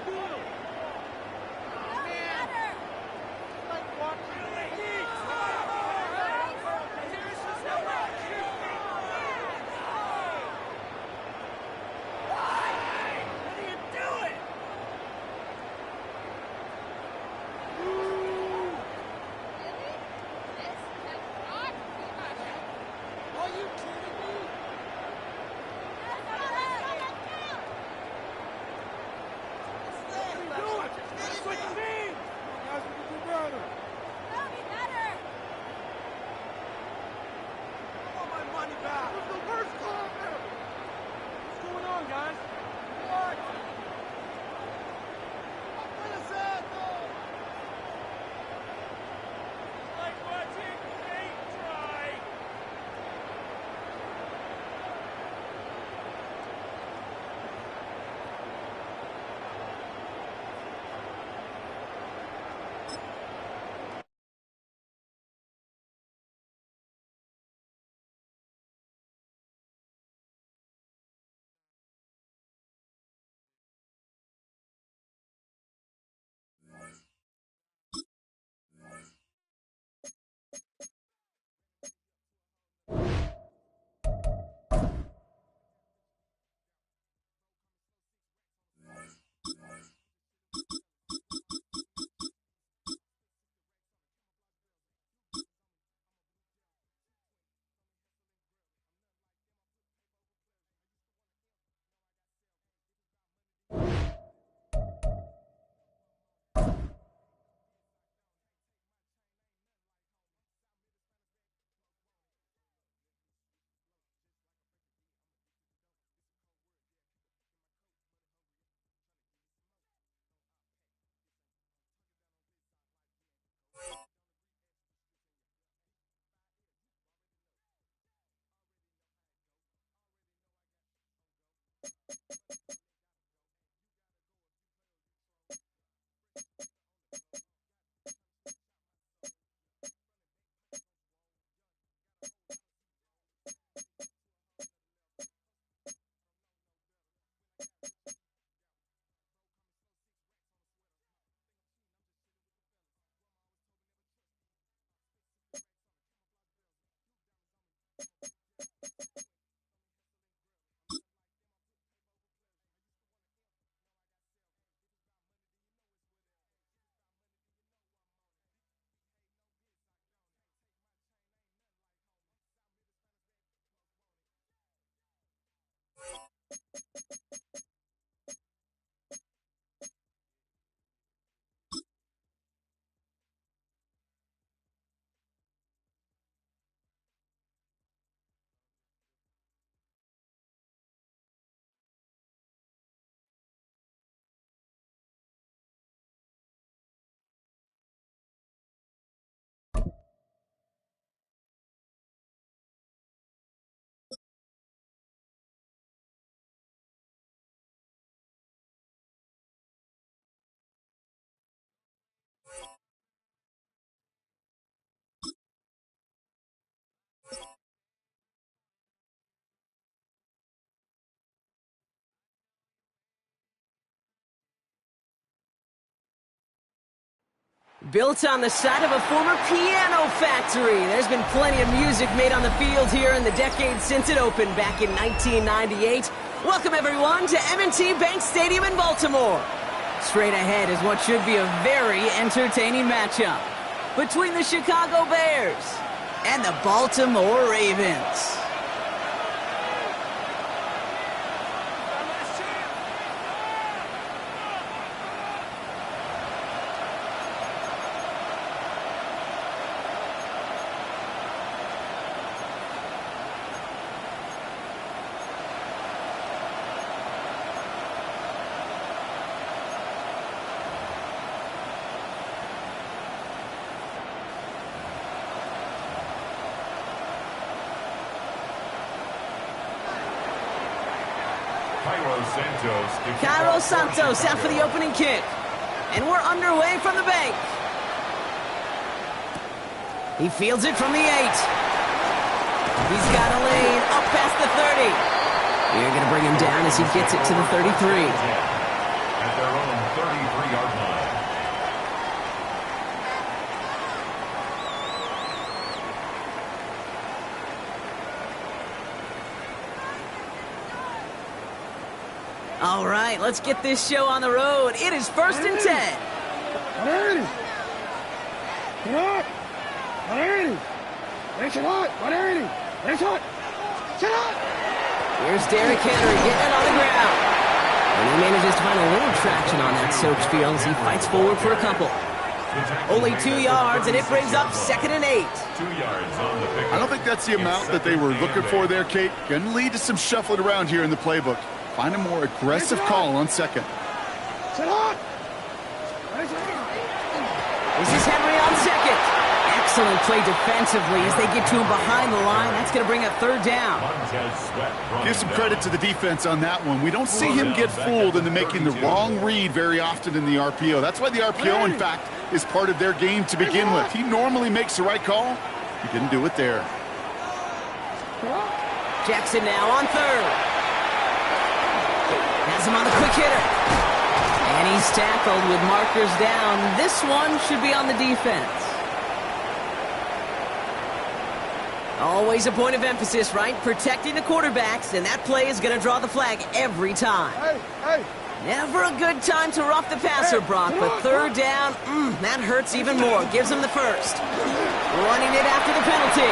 Built on the site of a former piano factory, there's been plenty of music made on the field here in the decades since it opened back in 1998. Welcome, everyone, to M&T Bank Stadium in Baltimore. Straight ahead is what should be a very entertaining matchup between the Chicago Bears and the Baltimore Ravens. Cairo Santos out for the opening kick. And we're underway from the bank. He fields it from the 8. He's got a lane up past the 30. You're going to bring him down as he gets it to the 33.
At their own 33-yard line.
All right, let's get this show on the road. It is 1st and 10. Here's Derrick Henry getting it on the ground. And he manages to find a little traction on that soaked field as he fights forward for a couple. Only 2 yards, and it brings up 2nd and 8.
2 yards on the pick.
I don't think that's the amount that they were looking for there, Kate. Going to lead to some shuffling around here in the playbook. Find a more aggressive call on 2nd.
This is Henry on 2nd. Excellent play defensively as they get to him behind the line. That's going to bring up 3rd down.
Give some credit to the defense on that one. We don't see him get fooled into making the wrong read very often in the RPO. That's why the RPO, in fact, is part of their game to begin with. He normally makes the right call. He didn't do it there.
Jackson now on 3rd. Has him on the quick hitter. And he's tackled with markers down. This one should be on the defense. Always a point of emphasis, right? Protecting the quarterbacks, and that play is going to draw the flag every time. Never a good time to rough the passer, Brock, but 3rd down, that hurts even more. Gives him the 1st. Running it after the penalty.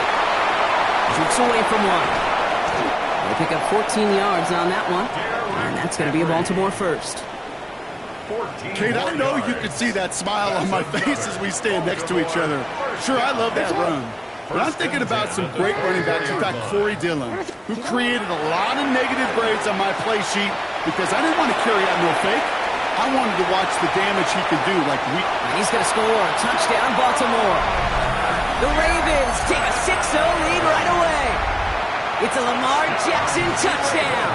Shoots away from one. They pick up 14 yards on that one. And that's going to be a Baltimore 1st.
Kate, I know you can see that smile on my face as we stand next to each other. Sure, I love that run. But I'm thinking about some great running backs. In fact, Corey Dillon, who created a lot of negative grades on my play sheet because I didn't want to carry out no fake. I wanted to watch the damage he could do. And
he's going to score a touchdown, Baltimore. The Ravens take a 6-0 lead right away. It's a Lamar Jackson touchdown.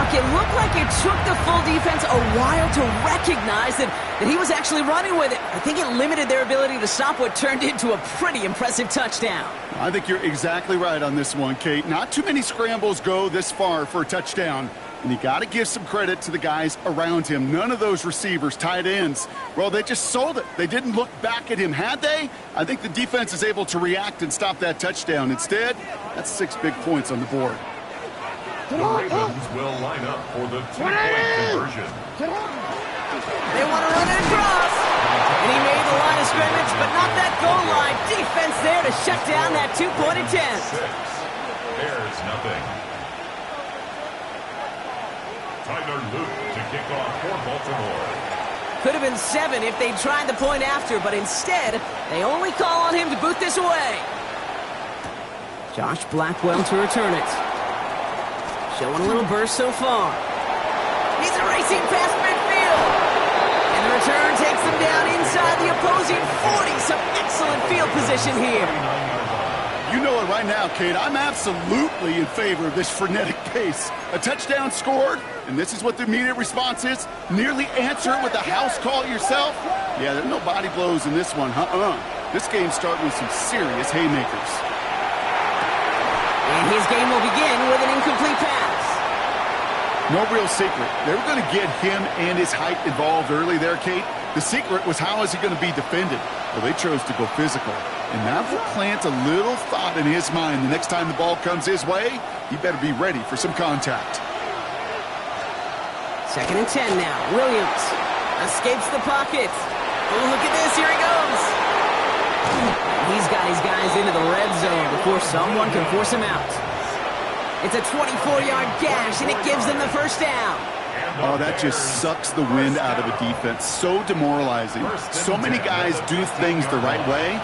Look, it looked like it took the full defense a while to recognize that he was actually running with it. I think it limited their ability to stop what turned into a pretty impressive touchdown.
I think you're exactly right on this one, Kate. Not too many scrambles go this far for a touchdown. And you got to give some credit to the guys around him. None of those receivers, tight ends, well, they just sold it. They didn't look back at him. Had they? I think the defense is able to react and stop that touchdown. Instead, that's 6 big points on the board.
The Ravens will line up for the 2-point conversion.
They want to run it across. And he made the line of scrimmage, but not that goal line. Defense there to shut down that 2-point attempt.
Bears nothing. Tyler Luke to kick off for Baltimore.
Could have been 7 if they tried the point after, but instead, they only call on him to boot this away. Josh Blackwell to return it. Showing a little burst so far. He's racing past midfield. And the return takes them down inside the opposing 40. Some excellent field position here.
You know it right now, Kate. I'm absolutely in favor of this frenetic pace. A touchdown scored, and this is what the immediate response is. Nearly answer it with a house call yourself. Yeah, there's no body blows in this one. This game's starting with some serious haymakers.
And his game will begin with an incomplete pass.
No real secret. They were going to get him and his height involved early there, Kate. The secret was how is he going to be defended? Well, they chose to go physical. And that will plant a little thought in his mind. The next time the ball comes his way, he better be ready for some contact.
2nd and 10 now. Williams escapes the pocket. Oh, look at this. Here he goes. He's got his guys into the red zone before someone can force him out. It's a 24-yard gash, and it gives them the first down.
Oh, that just sucks the wind out of a defense. So demoralizing. So many guys do things the right way,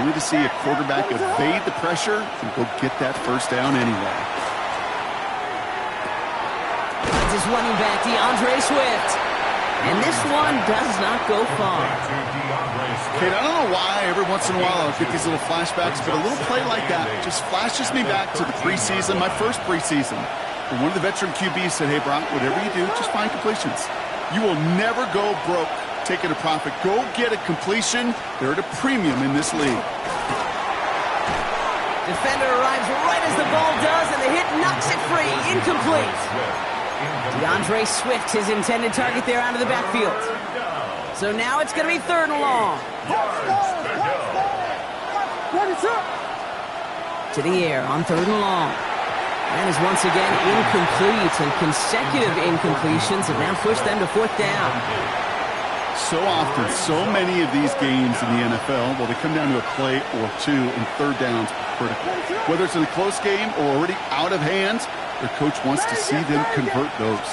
only to see a quarterback evade the pressure and go get that first down anyway.
That's his running back, DeAndre Swift. And this one does not go far.
Kate, I don't know why every once in a while I'll get these little flashbacks, but a little play like that just flashes me back to the preseason, my first preseason. And one of the veteran QBs said, hey, Brock, whatever you do, just find completions. You will never go broke taking a profit. Go get a completion. They're at a premium in this league.
Defender arrives right as the ball does, and the hit knocks it free. Incomplete. DeAndre Swift, his intended target there out of the backfield. So now it's going to be 3rd and long. To the air on 3rd and long. That is once again incomplete, and consecutive incompletions have now pushed them to 4th down.
So often, so many of these games in the NFL, well, they come down to a play or two, and 3rd downs are critical. Whether it's in a close game or already out of hand, their coach wants to see them convert those.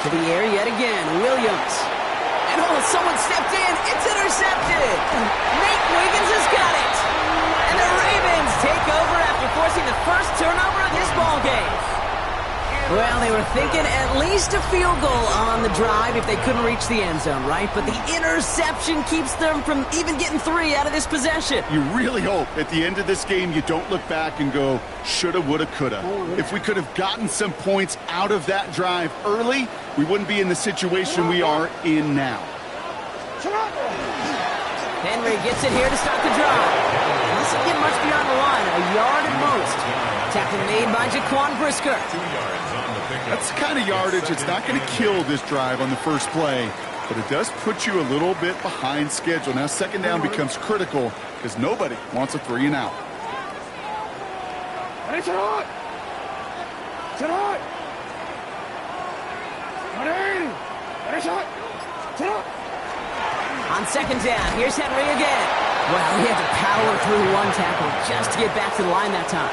To the air yet again, Williams. And oh, someone stepped in. It's intercepted. Nate Wiggins has got it. And the Ravens take over after forcing the first turnover of this ball game. Well, they were thinking at least a field goal on the drive if they couldn't reach the end zone, right? But the interception keeps them from even getting 3 out of this possession.
You really hope at the end of this game you don't look back and go, shoulda, woulda, coulda. If we could have gotten some points out of that drive early, we wouldn't be in the situation we are in now.
Henry gets it here to start the drive. Doesn't get much beyond the line, a yard at most. Tackle made by Jaquan Brisker.
That's the kind of yardage it's not going to kill this drive on the first play, but it does put you a little bit behind schedule. Now 2nd down becomes critical because nobody wants a 3 and out.
On 2nd down, here's Henry again. Well, he had to power through one tackle just to get back to the line that time.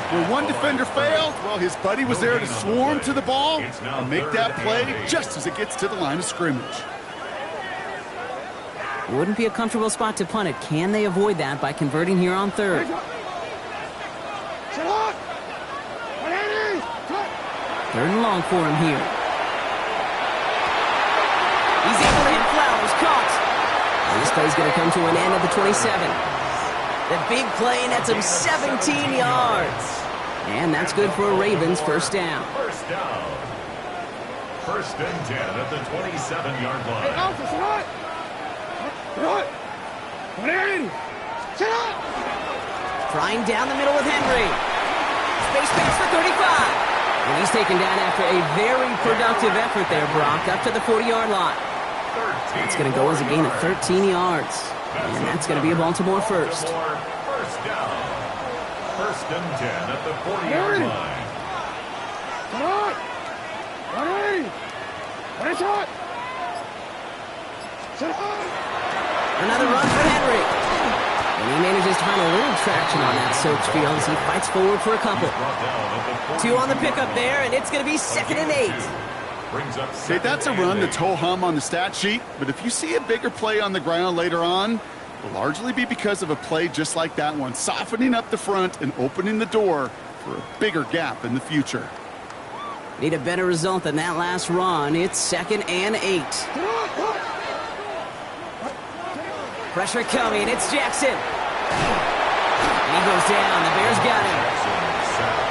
When one defender failed, well, his buddy was there to swarm to the ball and make that play just as it gets to the line of scrimmage.
Wouldn't be a comfortable spot to punt it. Can they avoid that by converting here on 3rd? 3rd and long for him here. He's able to hit Flowers, caught. This play's going to come to an end at the 27. The big play nets him 17 yards. And that's good for a Ravens first down.
First down. First and 10 at the 27-yard line.
Hey, officer, what? What? What are you? Shut up!
Flying down the middle with Henry. Space for 35. And he's taken down after a very productive effort there, Brock, up to the 40-yard line. That's going to go as a gain of 13 yards. And that's going to be a Baltimore first.
First down. First and 10 at the 40-yard line.
Come on! What are you? What is it? Shut up!
Another run for Henry. And he manages to find a little traction on that soaked field as he fights forward for a couple. 2 on the pickup there, and it's going to be 2nd and 8.
Say that's a run that's ho-hum on the stat sheet, but if you see a bigger play on the ground later on, it'll largely be because of a play just like that one, softening up the front and opening the door for a bigger gap in the future.
Need a better result than that last run. It's 2nd and 8. Pressure coming. It's Jackson. And he goes down. The Bears got him.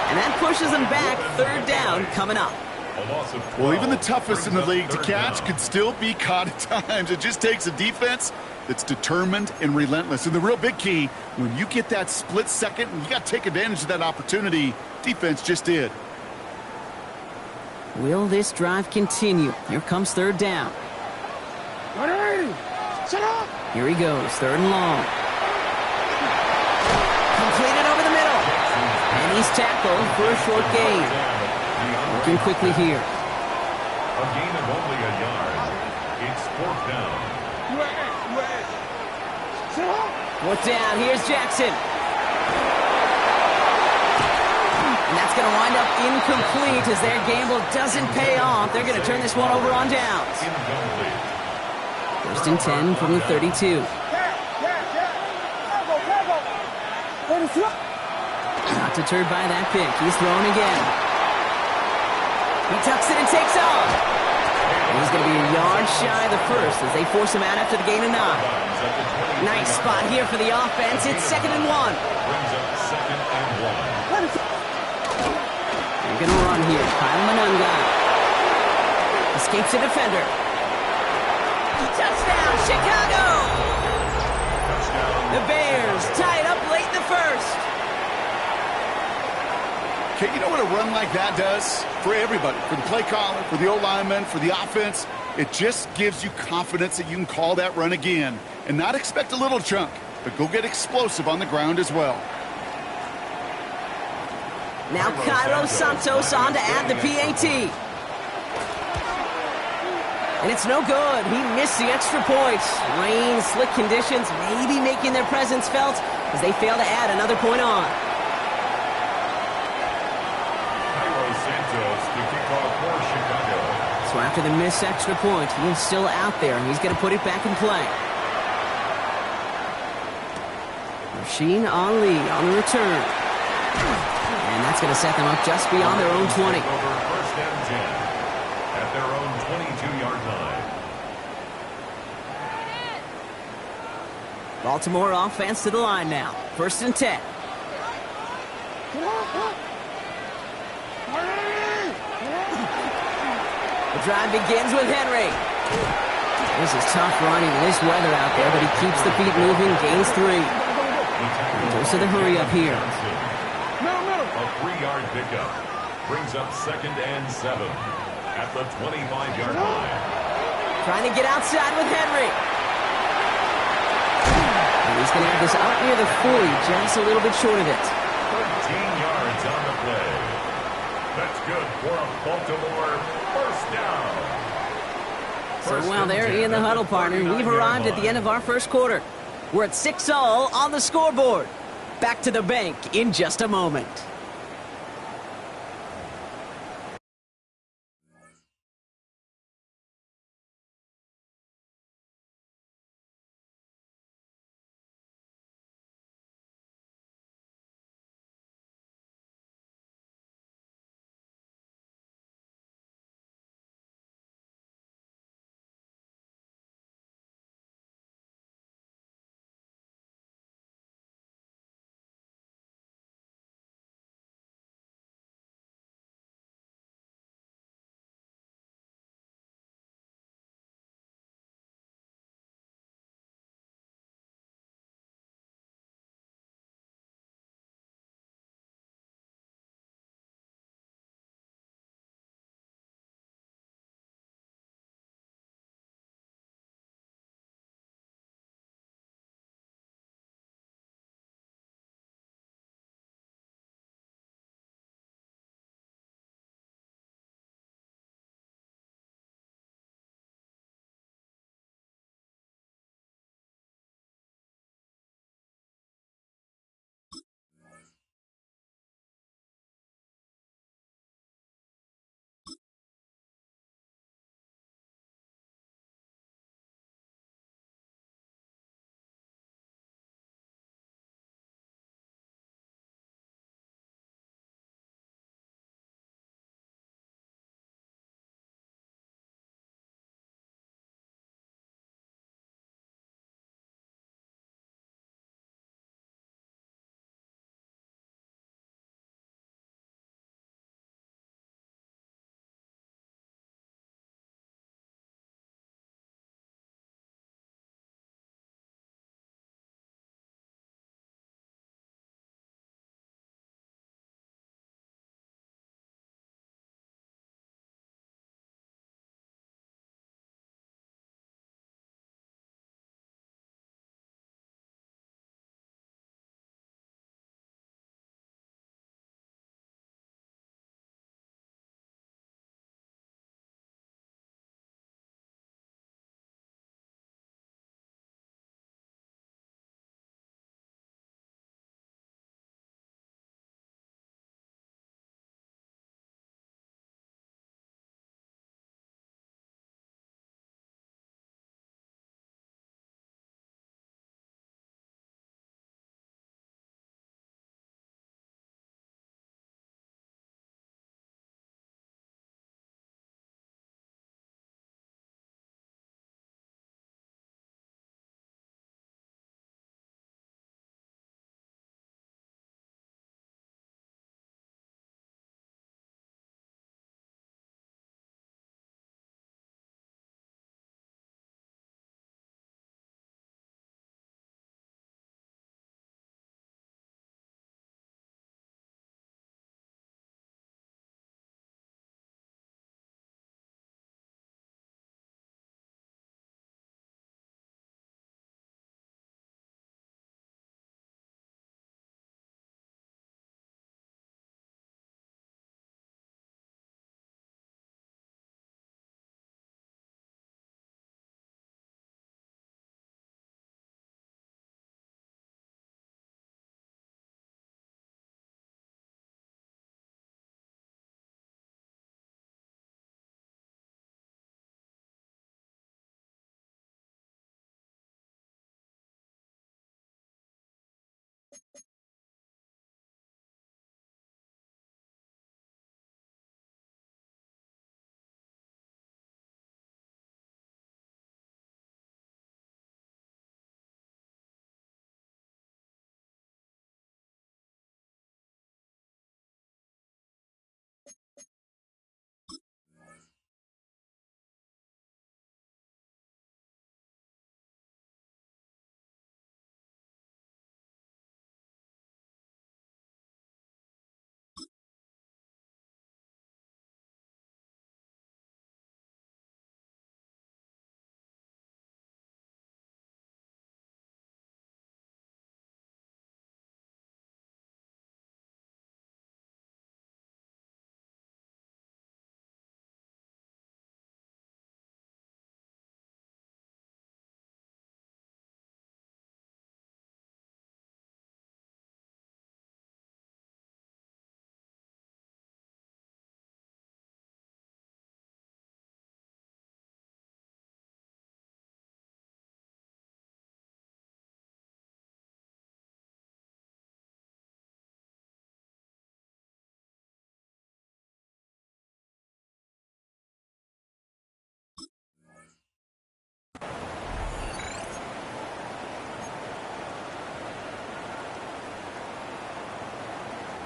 And that pushes him back. 3rd down coming up.
Well, even the toughest in the league to catch could still be caught at times. It just takes a defense that's determined and relentless. And the real big key, when you get that split second, you got to take advantage of that opportunity. Defense just did.
Will this drive continue? Here comes 3rd down.
Shut up!
Here he goes, 3rd and long. Completed over the middle. And he's tackled for a short gain. Working quickly here.
A gain of only a yard. It's 4th down.
Shut up!
4th down, here's Jackson. And that's going to wind up incomplete as their gamble doesn't pay off. They're going to turn this one over on downs.
Incomplete.
1st and 10 from the 32. Not deterred by that pick. He's throwing again. He tucks it and takes off. And he's going to be a yard shy of the first as they force him out after the gain of 9. Nice spot here for the offense. It's 2nd and 1.
Brings up 2nd and 1.
They're going to run here. Kyle Manunga escapes a defender. Touchdown, Chicago! The Bears tie it up late in the first.
Okay, you know what a run like that does? For everybody, for the play caller, for the O-lineman, for the offense, it just gives you confidence that you can call that run again and not expect a little chunk, but go get explosive on the ground as well.
Now Cairo Santos on to add the PAT. And it's no good. He missed the extra points. Rain, slick conditions, maybe making their presence felt as they fail to add another point on.
Cairo Santos to kick off for Chicago.
So after the missed extra point, he is still out there, and he's going to put it back in play. Rasheen Ali on the return. And that's going to set them up just beyond their own 20.
Over 1st and 10 at their own 22-yard line.
Baltimore offense to the line now. 1st and 10. The drive begins with Henry. This is tough running in this weather out there, but he keeps the feet moving, gains 3. And goes to the hurry up here.
A 3-yard pickup brings up 2nd and 7 at the 25-yard line.
Trying to get outside with Henry. And he's going to have this up near the 40, just a little bit short of it.
13 yards on the play. That's good for a Baltimore first down.
So while they're in the huddle, partner, we've arrived at the end of our first quarter. We're at 6-all on the scoreboard. Back to the bank in just a moment.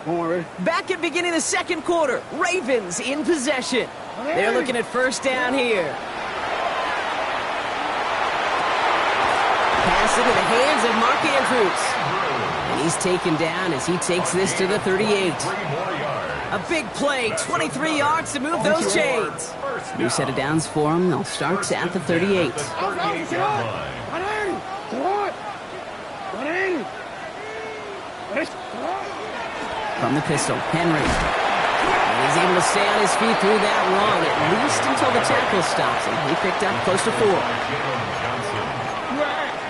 Back at beginning of the second quarter, Ravens in possession. They're looking at first down here. Pass into the hands of Mark Andrews. And he's taken down as he takes this to the 38. A big play, 23 yards to move those chains. New set of downs for him. They'll start at the 38. From the pistol, Henry. And he's able to stay on his feet through that run, at least until the tackle stops him. He picked up close to 4.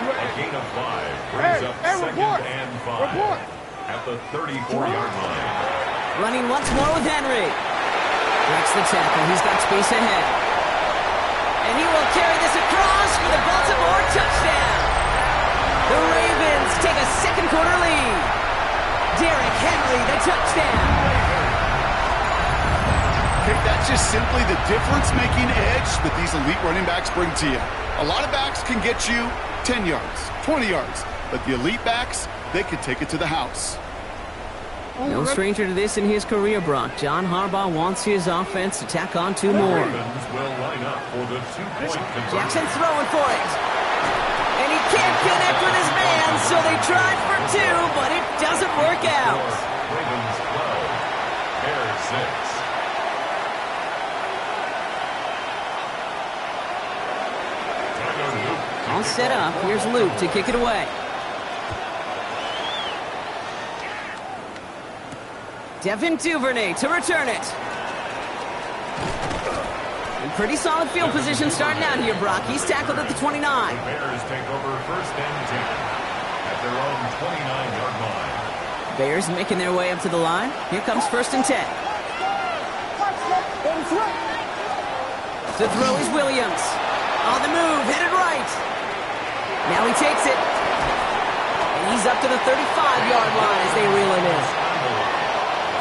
A gain of 5 brings up second and 5 at the 34-yard line.
Running once more with Henry. Breaks the tackle. He's got space ahead. And he will carry this across for the Baltimore touchdown. The Ravens take a second quarter lead. Derrick Henry, the touchdown.
Okay, that's just simply the difference-making edge that these elite running backs bring to you. A lot of backs can get you 10 yards, 20 yards, but the elite backs, they can take it to the house.
No stranger to this in his career, Brock. John Harbaugh wants his offense to tack on 2 more. Jackson throwing for it. And he can't connect with his man, so they tried for 2, but it doesn't work out.
Ravens 12, Bears 6.
All set up. Here's Luke to kick it away. Devin Duvernay to return it. In pretty solid field position starting out here, Brock. He's tackled at the 29.
Bears take over first and 10 at their own 29-yard line.
Bears making their way up to the line. Here comes first and 10. To throw is Williams. On the move, headed right. Now he takes it. And he's up to the 35-yard line as they reel him in.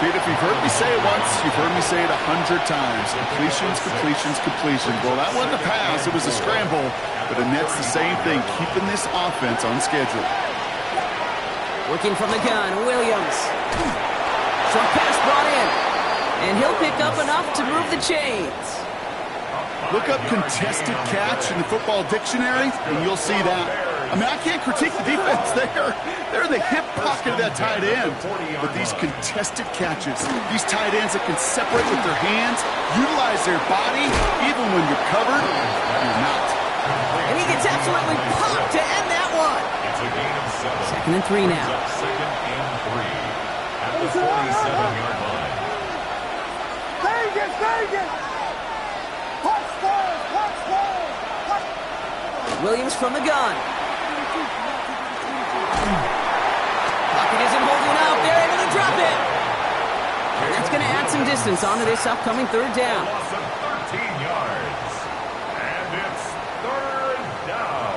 Dude, if you've heard me say it once, you've heard me say it 100 times. Completions, completions, completions. Well, that wasn't a pass. It was a scramble. But the net's the same thing, keeping this offense on schedule.
Working from the gun, Williams. Short pass brought in. And he'll pick up enough to move the chains.
Look up contested catch in the football dictionary, and you'll see that. I mean, I can't critique the defense there. They're in the hip pocket of that tight end. But these contested catches, these tight ends that can separate with their hands, utilize their body, even when you're covered, you're not.
And he gets absolutely popped to end that one.
It's a gain of 7.
Second and 3 now.
Second and 3 at the 47-yard line.
Williams from the gun. Pocket isn't holding up. They're able to drop it. And that's going to add some distance onto this upcoming third down.
Loss of 13 yards. And it's third down.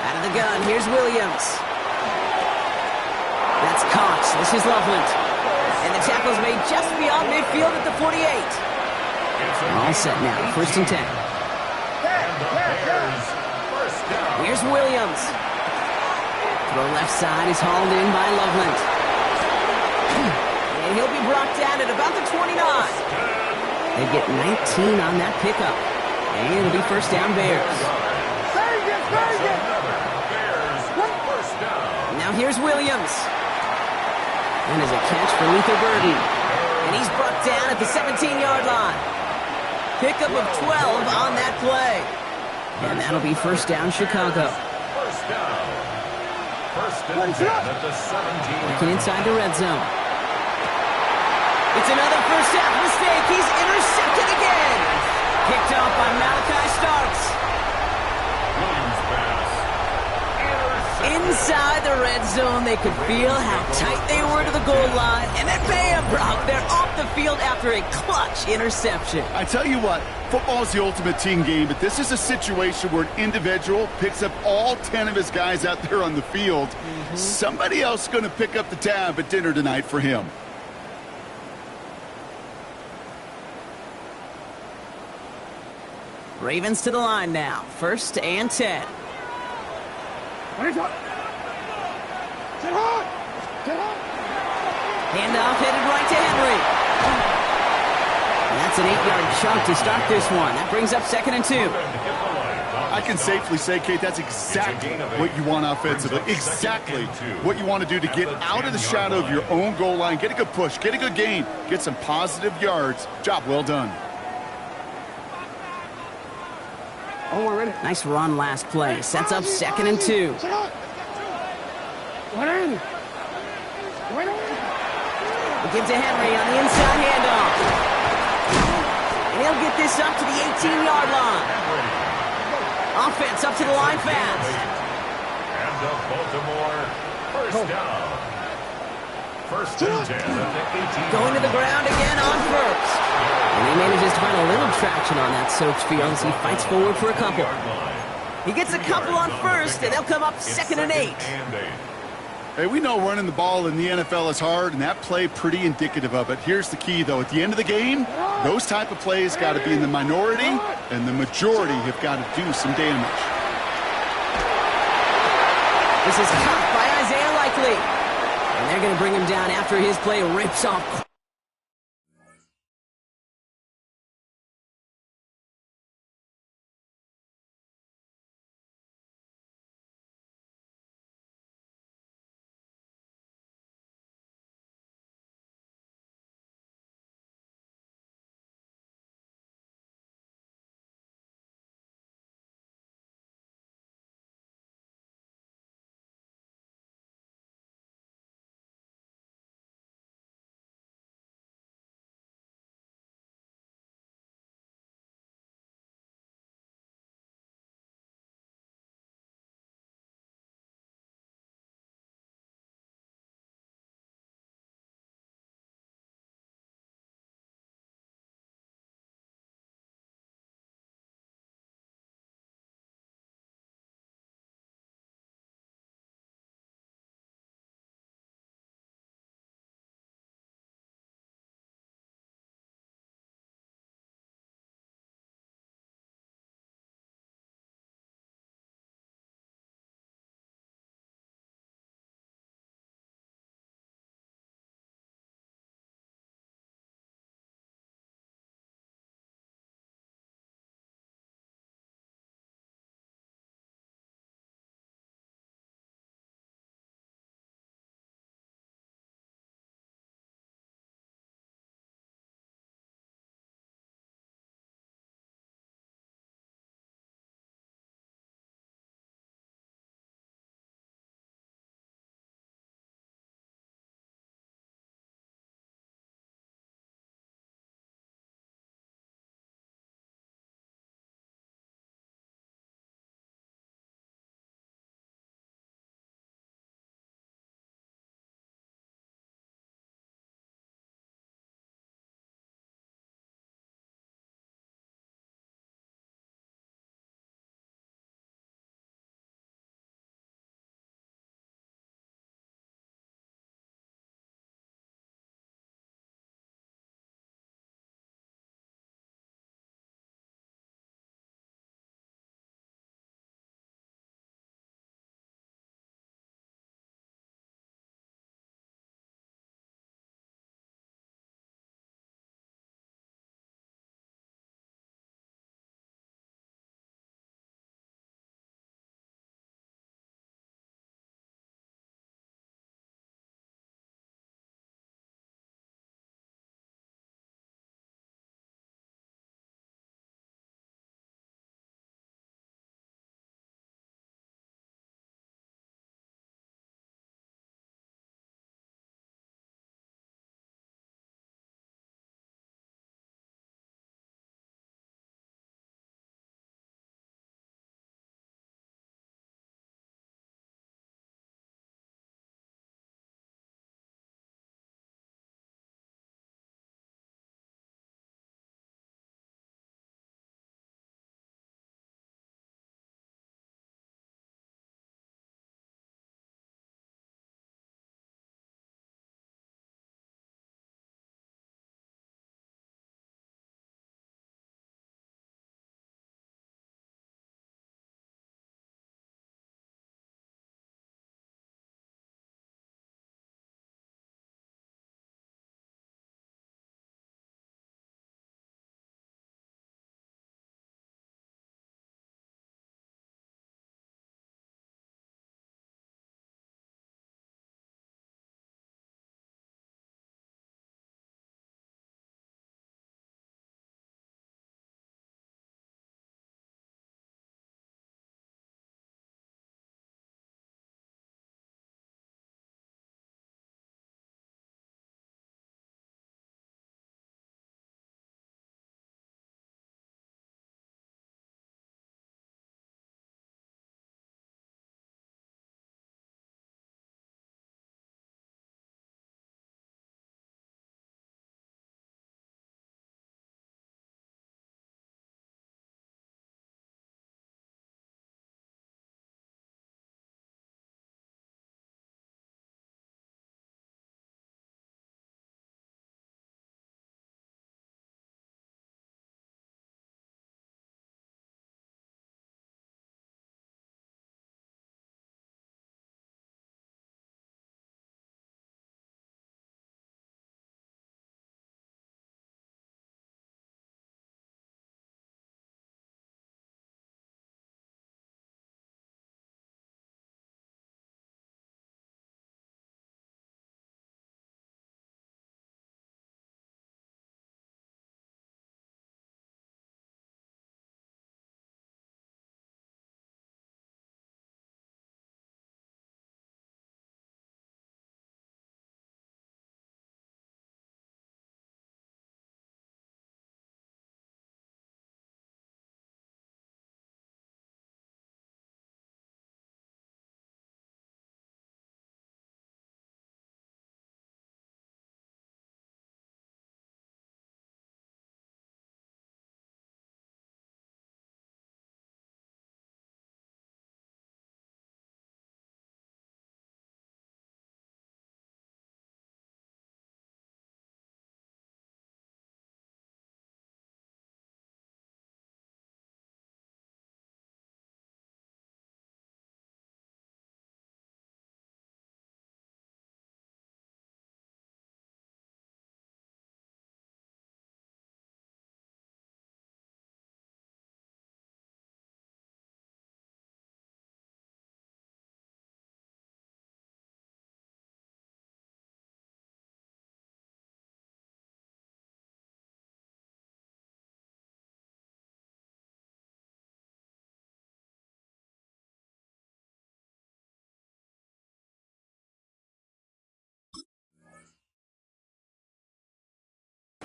Out of the gun, here's Williams. That's Cox. This is Loveland. And the tackle's made just beyond midfield at the 48. All set now, first and 10.
And the Bears first down.
Here's Williams. Throw left side is hauled in by Loveland. And he'll be brought down at about the 29. They get 19 on that pickup. And it'll be first down Bears. Now here's Williams. And there's a catch for Luther Burden. And he's brought down at the 17-yard line. Pickup of 12 on that play. And that'll be first down Chicago.
First down. First and 10 at the 17.
Looking inside the red zone. It's another first half mistake. He's intercepted again. Picked off by Malachi Starks.
Williams pass.
Inside the red zone, they could feel how tight they were to the goal line. And then bam, Brock, they're off the field after a clutch interception.
I tell you what, football is the ultimate team game, but this is a situation where an individual picks up all 10 of his guys out there on the field. Somebody else is going to pick up the tab at dinner tonight for him.
Ravens to the line now. 1st and 10. Handoff headed right to Henry. And that's an 8-yard chunk to start this one. That brings up 2nd and 2.
I can safely say, Kate, that's exactly what you want offensively. Exactly what you want to do to get out of the shadow of your own goal line, get a good push, get a good gain, get some positive yards. Job well done.
Nice run last play. Sets up 2nd and 2. We give to Henry on the inside handoff. And he'll get this up to the 18-yard line. Offense up to the line fast.
And the Baltimore first down. 1st and 10 at the 18.
Going to the ground again on 1st. And he manages to find a little traction on that soaked field as he fights forward for a couple. He gets a couple on 1st, and they'll come up 2nd and 8.
Hey, we know running the ball in the NFL is hard, and that play pretty indicative of it. Here's the key, though. At the end of the game, those type of plays got to be in the minority, and the majority have got to do some damage.
This is caught by Isaiah Likely. And they're going to bring him down after his play rips off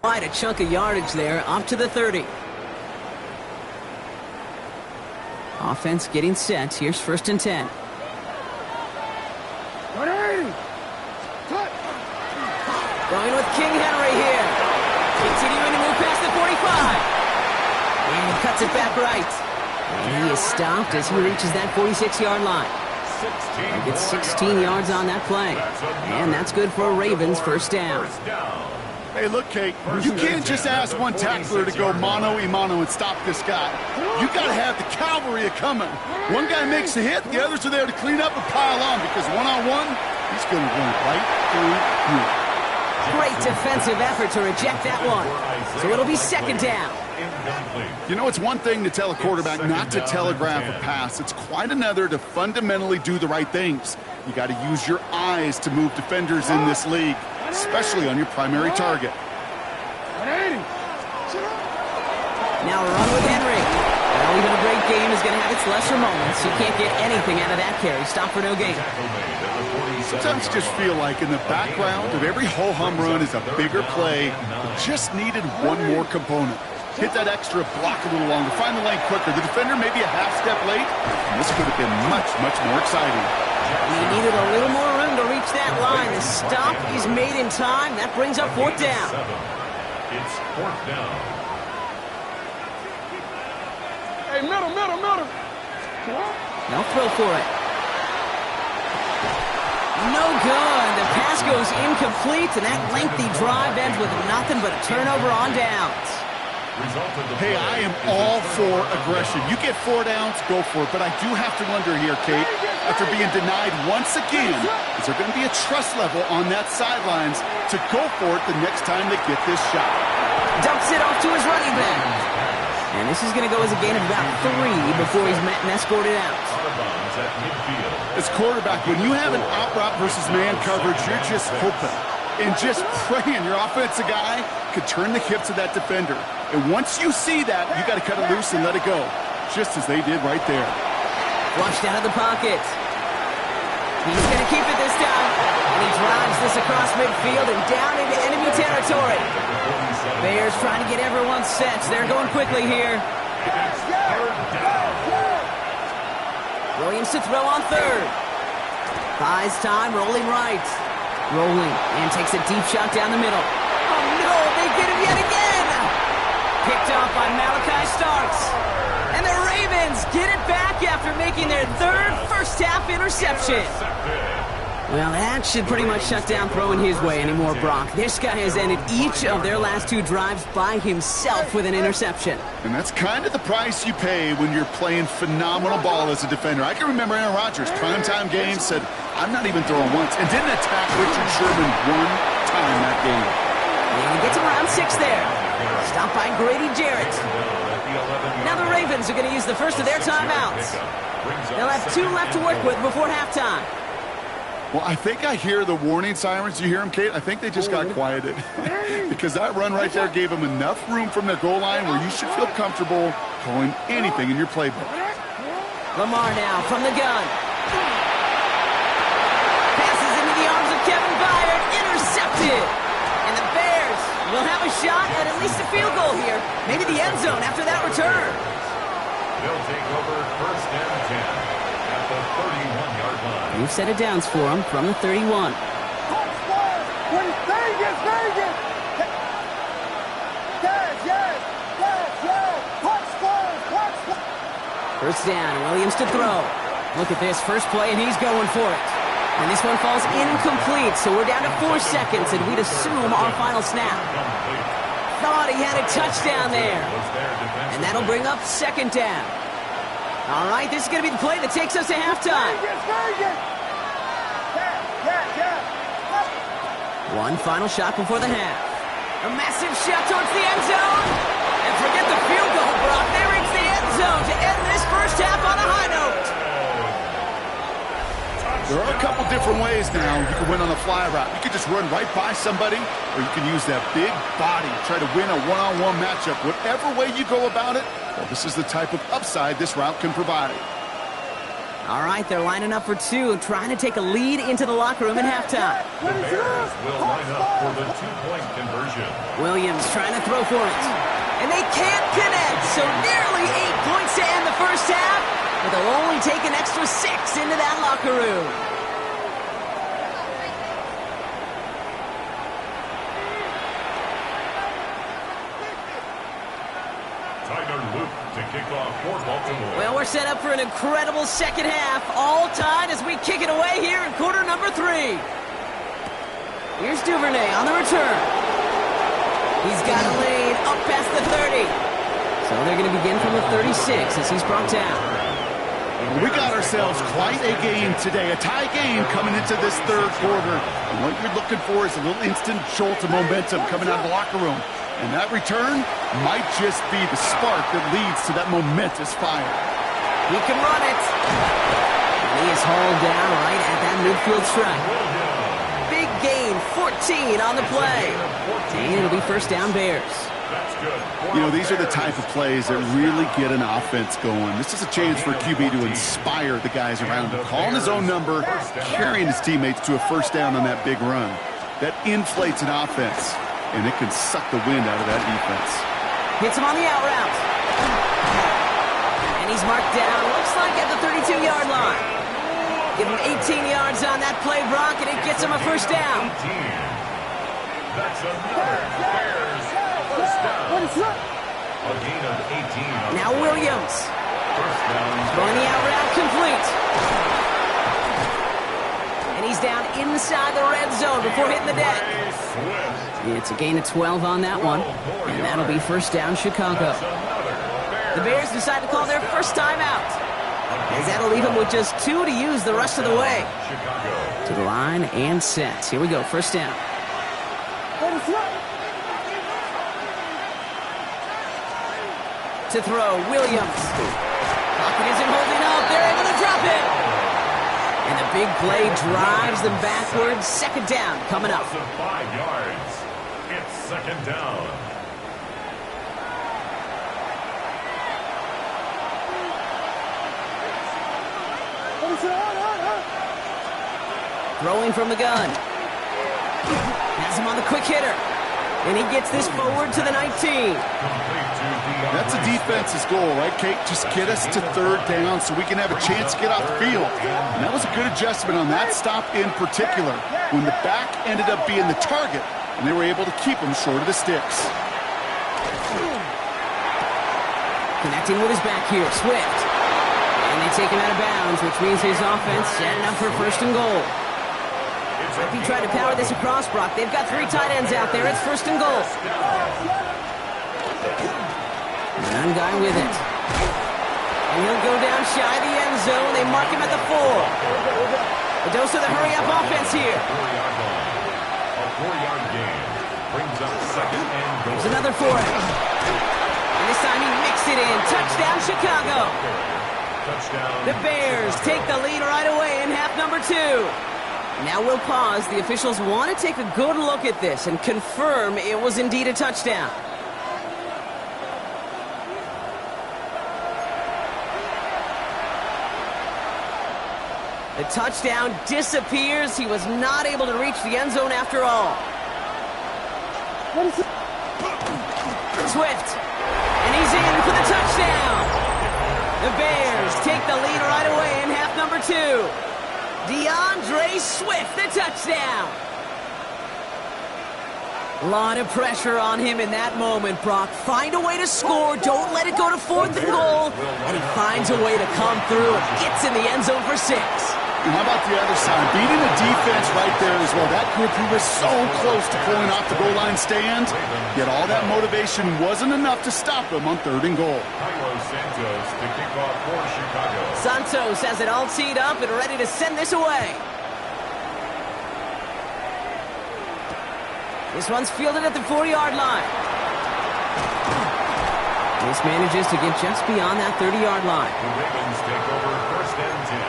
Quite a chunk of yardage there, up to the 30. Offense getting set. Here's 1st and 10. Going with King Henry here. Continuing to move past the 45. And he cuts it back right. And he is stopped as he reaches that 46-yard line. He gets 16 yards on that play. And that's good for a Ravens 1st down.
Hey, look, Kate, you can't just ask one tackler to go mano-a-mano and stop this guy. You got to have the cavalry coming. One guy makes a hit, the others are there to clean up and pile on, because one-on-one, he's going to run right through you.
Great defensive effort to reject that one. So it'll be 2nd down.
You know, it's one thing to tell a quarterback not to telegraph a pass. It's quite another to fundamentally do the right things. You got to use your eyes to move defenders in this league, especially on your primary target.
Now run with Henry. Well, even a great game is going to have its lesser moments. You can't get anything out of that carry. Stop for no gain.
Sometimes you just feel like in the background of every ho-hum run is a bigger play that just needed one more component. Hit that extra block a little longer, find the lane quicker. The defender maybe a half step late, and this could have been much, much more exciting.
He needed a little more room to reach that line. The stop is made in time. That brings up 4th down.
It's 4th down.
Hey, middle.
They'll throw for it. No good. The pass goes incomplete, and that lengthy drive ends with nothing but a turnover on downs.
Hey, I am all for aggression. You get 4 downs, go for it. But I do have to wonder here, Kate, after being denied once again, is there going to be a trust level on that sidelines to go for it the next time they get this shot?
Dumps it off to his running back. And this is going to go as a gain of about 3 before he's met and escorted out.
As quarterback, when you have an out route versus man coverage, you're just hoping and just praying your offensive guy could turn the hips of that defender. And once you see that, you got to cut it loose and let it go, just as they did right there.
Flushed out of the pocket. He's going to keep it this time. And he drives this across midfield and down into enemy territory. Bears trying to get everyone set. They're going quickly here. Williams to throw on 3rd. Buys time, rolling right. Rolling, and takes a deep shot down the middle. Oh no, they get him yet again! Picked off by Malachi Starks. And the Ravens get it back after making their 3rd first-half interception. Well, that should pretty much shut down throwing his way anymore, Brock. This guy has ended each of their last 2 drives by himself with an interception.
And that's kind of the price you pay when you're playing phenomenal ball as a defender. I can remember Aaron Rodgers, primetime game, said, I'm not even throwing once, and didn't attack Richard Sherman one time that game.
And he gets him around 6 there. Stopped by Grady Jarrett. Now the Ravens are going to use the first of their timeouts. They'll have 2 left to work with before halftime.
Well, I think I hear the warning sirens. You hear them, Kate? I think they just got quieted. Because that run right there gave them enough room from their goal line where you should feel comfortable calling anything in your playbook.
Lamar now from the gun. Passes into the arms of Kevin Byard. Intercepted. And the Bears will have a shot at least a field goal here. Maybe the end zone after that return.
They'll take over 1st and 10 at the 31-yard line.
New set of downs for him from the 31. First down, Williams to throw. Look at this, first play, and he's going for it. And this one falls incomplete, so we're down to 4 seconds, and we'd assume our final snap. Thought he had a touchdown there. And that'll bring up 2nd down. All right, this is going to be the play that takes us to halftime. One final shot before the half. A massive shot towards the end zone. And forget the field goal, Brock. They reach the end zone to end this first half on a high note.
There are a couple different ways now you can win on a fly route. You can just run right by somebody, or you can use that big body, try to win a one-on-one matchup. Whatever way you go about it, well, this is the type of upside this route can provide.
All right, they're lining up for two, trying to take a lead into the locker room at halftime.
The Bears will line up for the two-point conversion.
Williams trying to throw for it. And they can't connect, so nearly 8 points to end the first half, but they'll only take an extra 6 into that locker room.
To kick off for Baltimore.
Well, we're set up for an incredible second half. All tied as we kick it away here in quarter number 3. Here's Duvernay on the return. He's got a lead up past the 30. So they're going to begin from the 36 as he's brought down.
We got ourselves quite a game today, a tie game coming into this third quarter. And what you're looking for is a little instant jolt of momentum coming out of the locker room. And that return might just be the spark that leads to that momentous fire.
He can run it. And he is hauled down right at that midfield stripe. Big gain, 14 on the play. And it'll be first down Bears.
You know, these are the type of plays that really get an offense going. This is a chance for QB to inspire the guys around him. Calling his own number, carrying his teammates to a first down on that big run. That inflates an offense. And it can suck the wind out of that defense.
Hits him on the out route. And he's marked down, looks like at the 32-yard line. Give him 18 yards on that play, Brock, and it gets him a first down.
That's another Bears first down. A gain of 18.
Now Williams.
First down.
Throwing the out route complete. And he's down inside the red zone before hitting the deck. It's a gain of 12 on that one, and that'll be first down Chicago. The Bears decide to call their first time out, as that'll leave them with just 2 to use the rest of the way. To the line and set. Here we go, first down. To throw, Williams. Pocket isn't holding up, they're able to drop it. And the big play drives them backwards. Second down coming up.
5 yards. It's second down.
Throwing from the gun. Has him on the quick hitter. And he gets this forward to the 19.
That's a defense's goal, right, Kate? Just get us to third down so we can have a chance to get off the field. And that was a good adjustment on that stop in particular, when the back ended up being the target, and they were able to keep him short of the sticks.
Connecting with his back here, Swift. And they take him out of bounds, which means his offense setting up for first and goal. Might be trying to power this across, Brock. They've got 3 tight ends out there. It's first and goal. One guy with it. And he'll go down shy of the end zone. They mark him at the 4. A dose of the hurry-up offense here.
A 4-yard gain brings up second and goal.
There's another for him. And this time he mixed it in. Touchdown, Chicago.
Touchdown.
The Bears take the lead right away in half number 2. Now we'll pause. The officials want to take a good look at this and confirm it was indeed a touchdown. The touchdown disappears. He was not able to reach the end zone after all. Swift. And he's in for the touchdown. The Bears take the lead right away in half number 2. DeAndre Swift, the touchdown. A lot of pressure on him in that moment, Brock. Find a way to score. Don't let it go to fourth and goal. And he finds a way to come through and gets in the end zone for 6.
And how about the other side? Beating the defense right there as well. That group who was so close to pulling off the goal line stand, yet all that motivation wasn't enough to stop them on third and goal.
Santos to kick off for Chicago.
Santos has it all teed up and ready to send this away. This one's fielded at the 4-yard line. This manages to get just beyond that 30-yard line.
The Ravens take over first and 10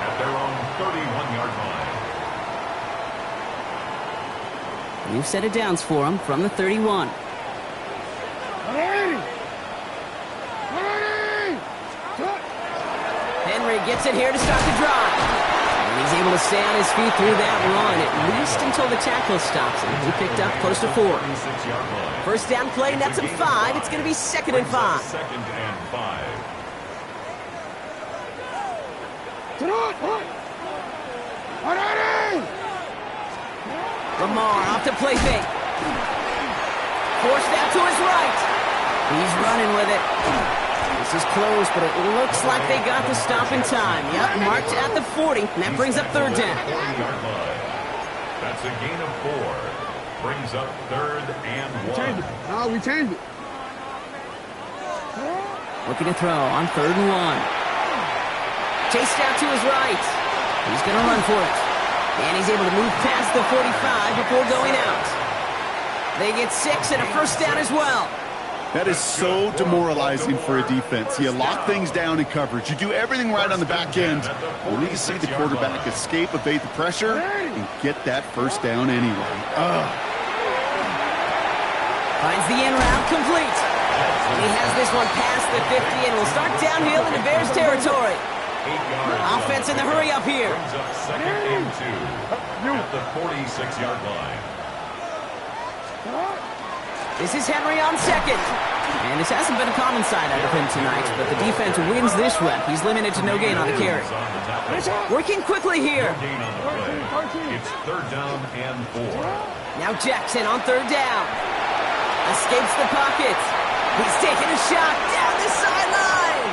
at their own 31-yard line.
New set of downs for him from the 31. Henry He gets it here to start the drive. And he's able to stay on his feet through that run, at least until the tackle stops him. He picked up close to 4. First down play, nets him 5. It's going to be 2nd and 5.
Second and 5.
Lamar off to play fake. Forced out to his right. He's running with it. This is close, but it looks like they got the stop in time. Yep, marked at the 40, and that brings up 3rd down.
That's a gain of 4. Brings up 3rd and 1.
We changed it.
Looking to throw on 3rd and 1. Chased out to his right. He's going to run for it. And he's able to move past the 45 before going out. They get 6 and a first down as well.
That is so demoralizing for a defense. You lock things down in coverage. You do everything right on the back end. Only to see the quarterback escape, evade the pressure, and get that first down anyway.
Finds the end route complete. He has this one past the 50 and will start downhill into Bears territory. Offense in the hurry up here.
Brings up 2nd and 2 at the 46-yard line.
This is Henry on 2nd. And this hasn't been a common side out of him tonight, but the defense wins this rep. He's limited to no gain on the carry. Working quickly here.
It's 3rd down and 4.
Now Jackson on 3rd down. Escapes the pocket. He's taking a shot down the sideline.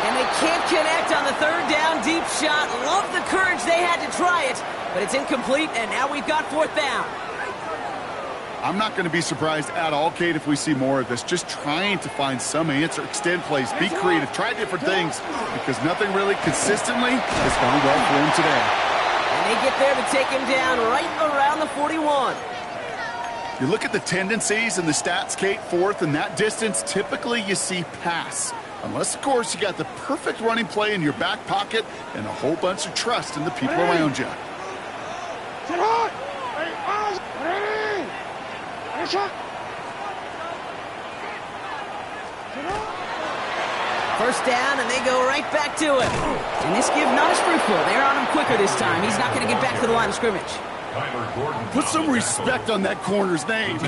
And they can't connect on the 3rd down deep shot. Love the courage they had to try it, but it's incomplete, and now we've got 4th down.
I'm not going to be surprised at all, Kate, if we see more of this. Just trying to find some answer, extend plays, be creative, try different things, because nothing really consistently has gone well for him today.
And they get there to take him down right around the 41.
You look at the tendencies and the stats, Kate, 4th, and that distance, typically you see pass. Unless, of course, you got the perfect running play in your back pocket and a whole bunch of trust in the people around you.
First down, and they go right back to it. And this give not as fruitful. They're on him quicker this time. He's not going to get back to the line of scrimmage.
Put some respect on that corner's name.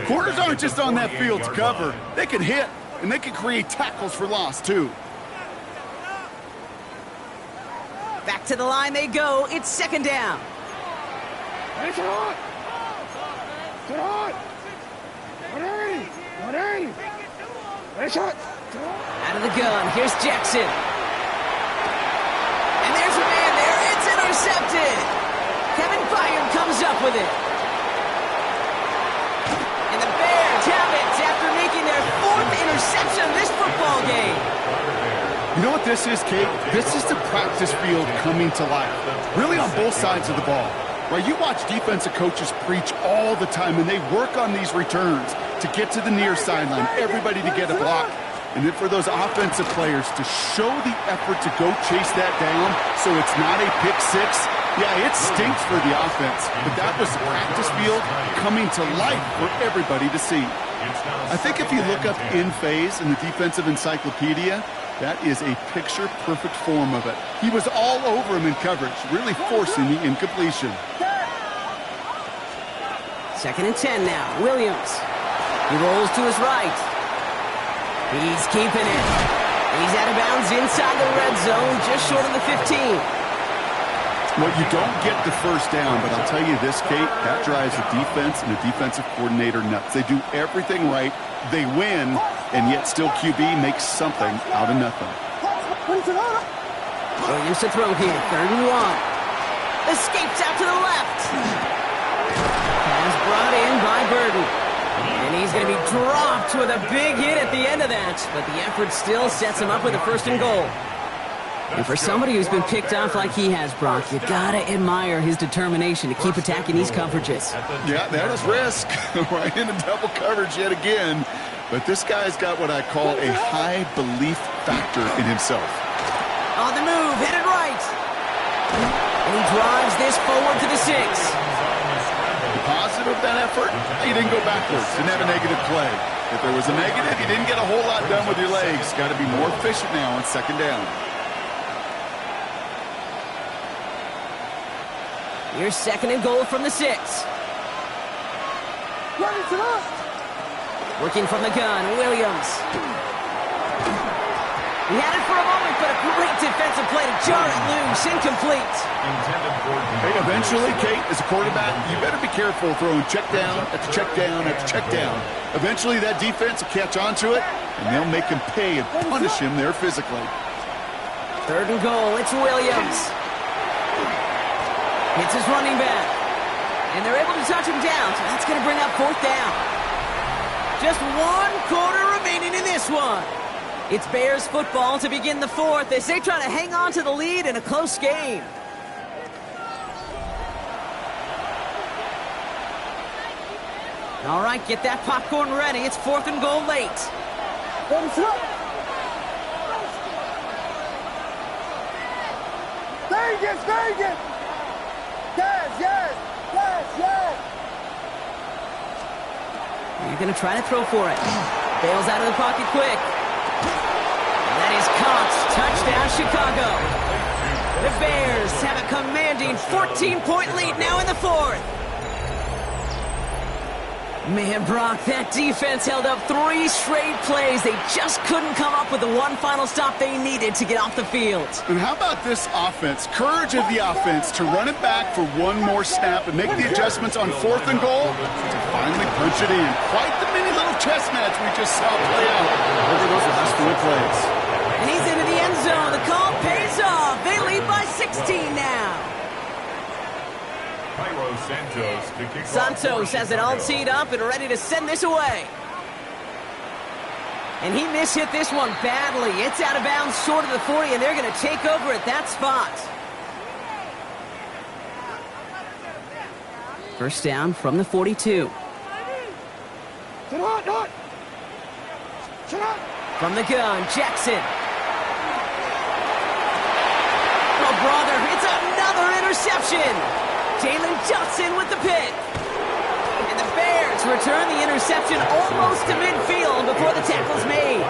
Corners aren't just on that field to cover. They can hit, and they can create tackles for loss, too.
Back to the line they go. It's 2nd down. Out of the gun. Here's Jackson. And there's a man there. It's intercepted. Kevin Byard comes up with it. And the Bears have it after making their 4th interception of this football game.
You know what this is, Kate? This is the practice field coming to life. Really on both sides of the ball. Right, you watch defensive coaches preach all the time, and they work on these returns to get to the near sideline, everybody to get a block. And then for those offensive players to show the effort to go chase that down so it's not a pick 6. Yeah, it stinks for the offense, but that was the practice field coming to life for everybody to see. I think if you look up in phase in the defensive encyclopedia, that is a picture-perfect form of it. He was all over him in coverage, really forcing the incompletion.
2nd and 10 now. Williams. He rolls to his right. He's keeping it. He's out of bounds inside the red zone, just short of the 15.
Well, you don't get the first down, but I'll tell you this, Kate, that drives the defense and the defensive coordinator nuts. They do everything right. They win, and yet still QB makes something out of nothing.
Williams to throw here. 3rd and 1. Escapes out to the left. Pass brought in by Burden. And he's going to be dropped with a big hit at the end of that. But the effort still sets him up with a 1st and goal. And for somebody who's been picked off like he has, Brock, you got to admire his determination to keep attacking these coverages.
Yeah, that is risk. Right into double coverage yet again. But this guy's got what I call a high belief factor in himself.
On the move, headed right. And he drives this forward to the 6.
The positive of that effort, he didn't go backwards, didn't have a negative play. If there was a negative, you didn't get a whole lot done with your legs. Got to be more efficient now on 2nd down.
Here's 2nd and goal from the 6. Working from the gun, Williams. He had it for a moment, but a great defensive play to jar it loose. Incomplete.
Hey, eventually, Kate, as a quarterback, you better be careful throwing check down after check down after check down. Eventually, that defense will catch on to it, and they'll make him pay and punish him there physically.
3rd and goal, it's Williams. Hits his running back. And they're able to touch him down, so that's going to bring up 4th down. Just 1 quarter remaining in this one. It's Bears football to begin the 4th as they try to hang on to the lead in a close game. All right, get that popcorn ready. It's 4th and goal late.
Vegas! Yes!
You're going to try to throw for it. Bails out of the pocket quick. And that is caught. Touchdown, Chicago. The Bears have a commanding 14-point lead now in the 4th. Man, Brock, that defense held up 3 straight plays. They just couldn't come up with the one final stop they needed to get off the field.
And how about this offense? Courage of the offense to run it back for 1 more snap and make the adjustments on 4th and goal to finally punch it in. Quite the mini little chess match we just saw play out over those last 4 plays.
And he's into the end zone. The call pays off. They lead by 16 now. Santos has it all teed up and ready to send this away. And he mishit this one badly. It's out of bounds short of the 40, and they're going to take over at that spot. 1st down from the 42. From the gun, Jackson. Oh, brother, it's another interception. Jalen Johnson with the pick. And the Bears return the interception almost to midfield before the tackle's made.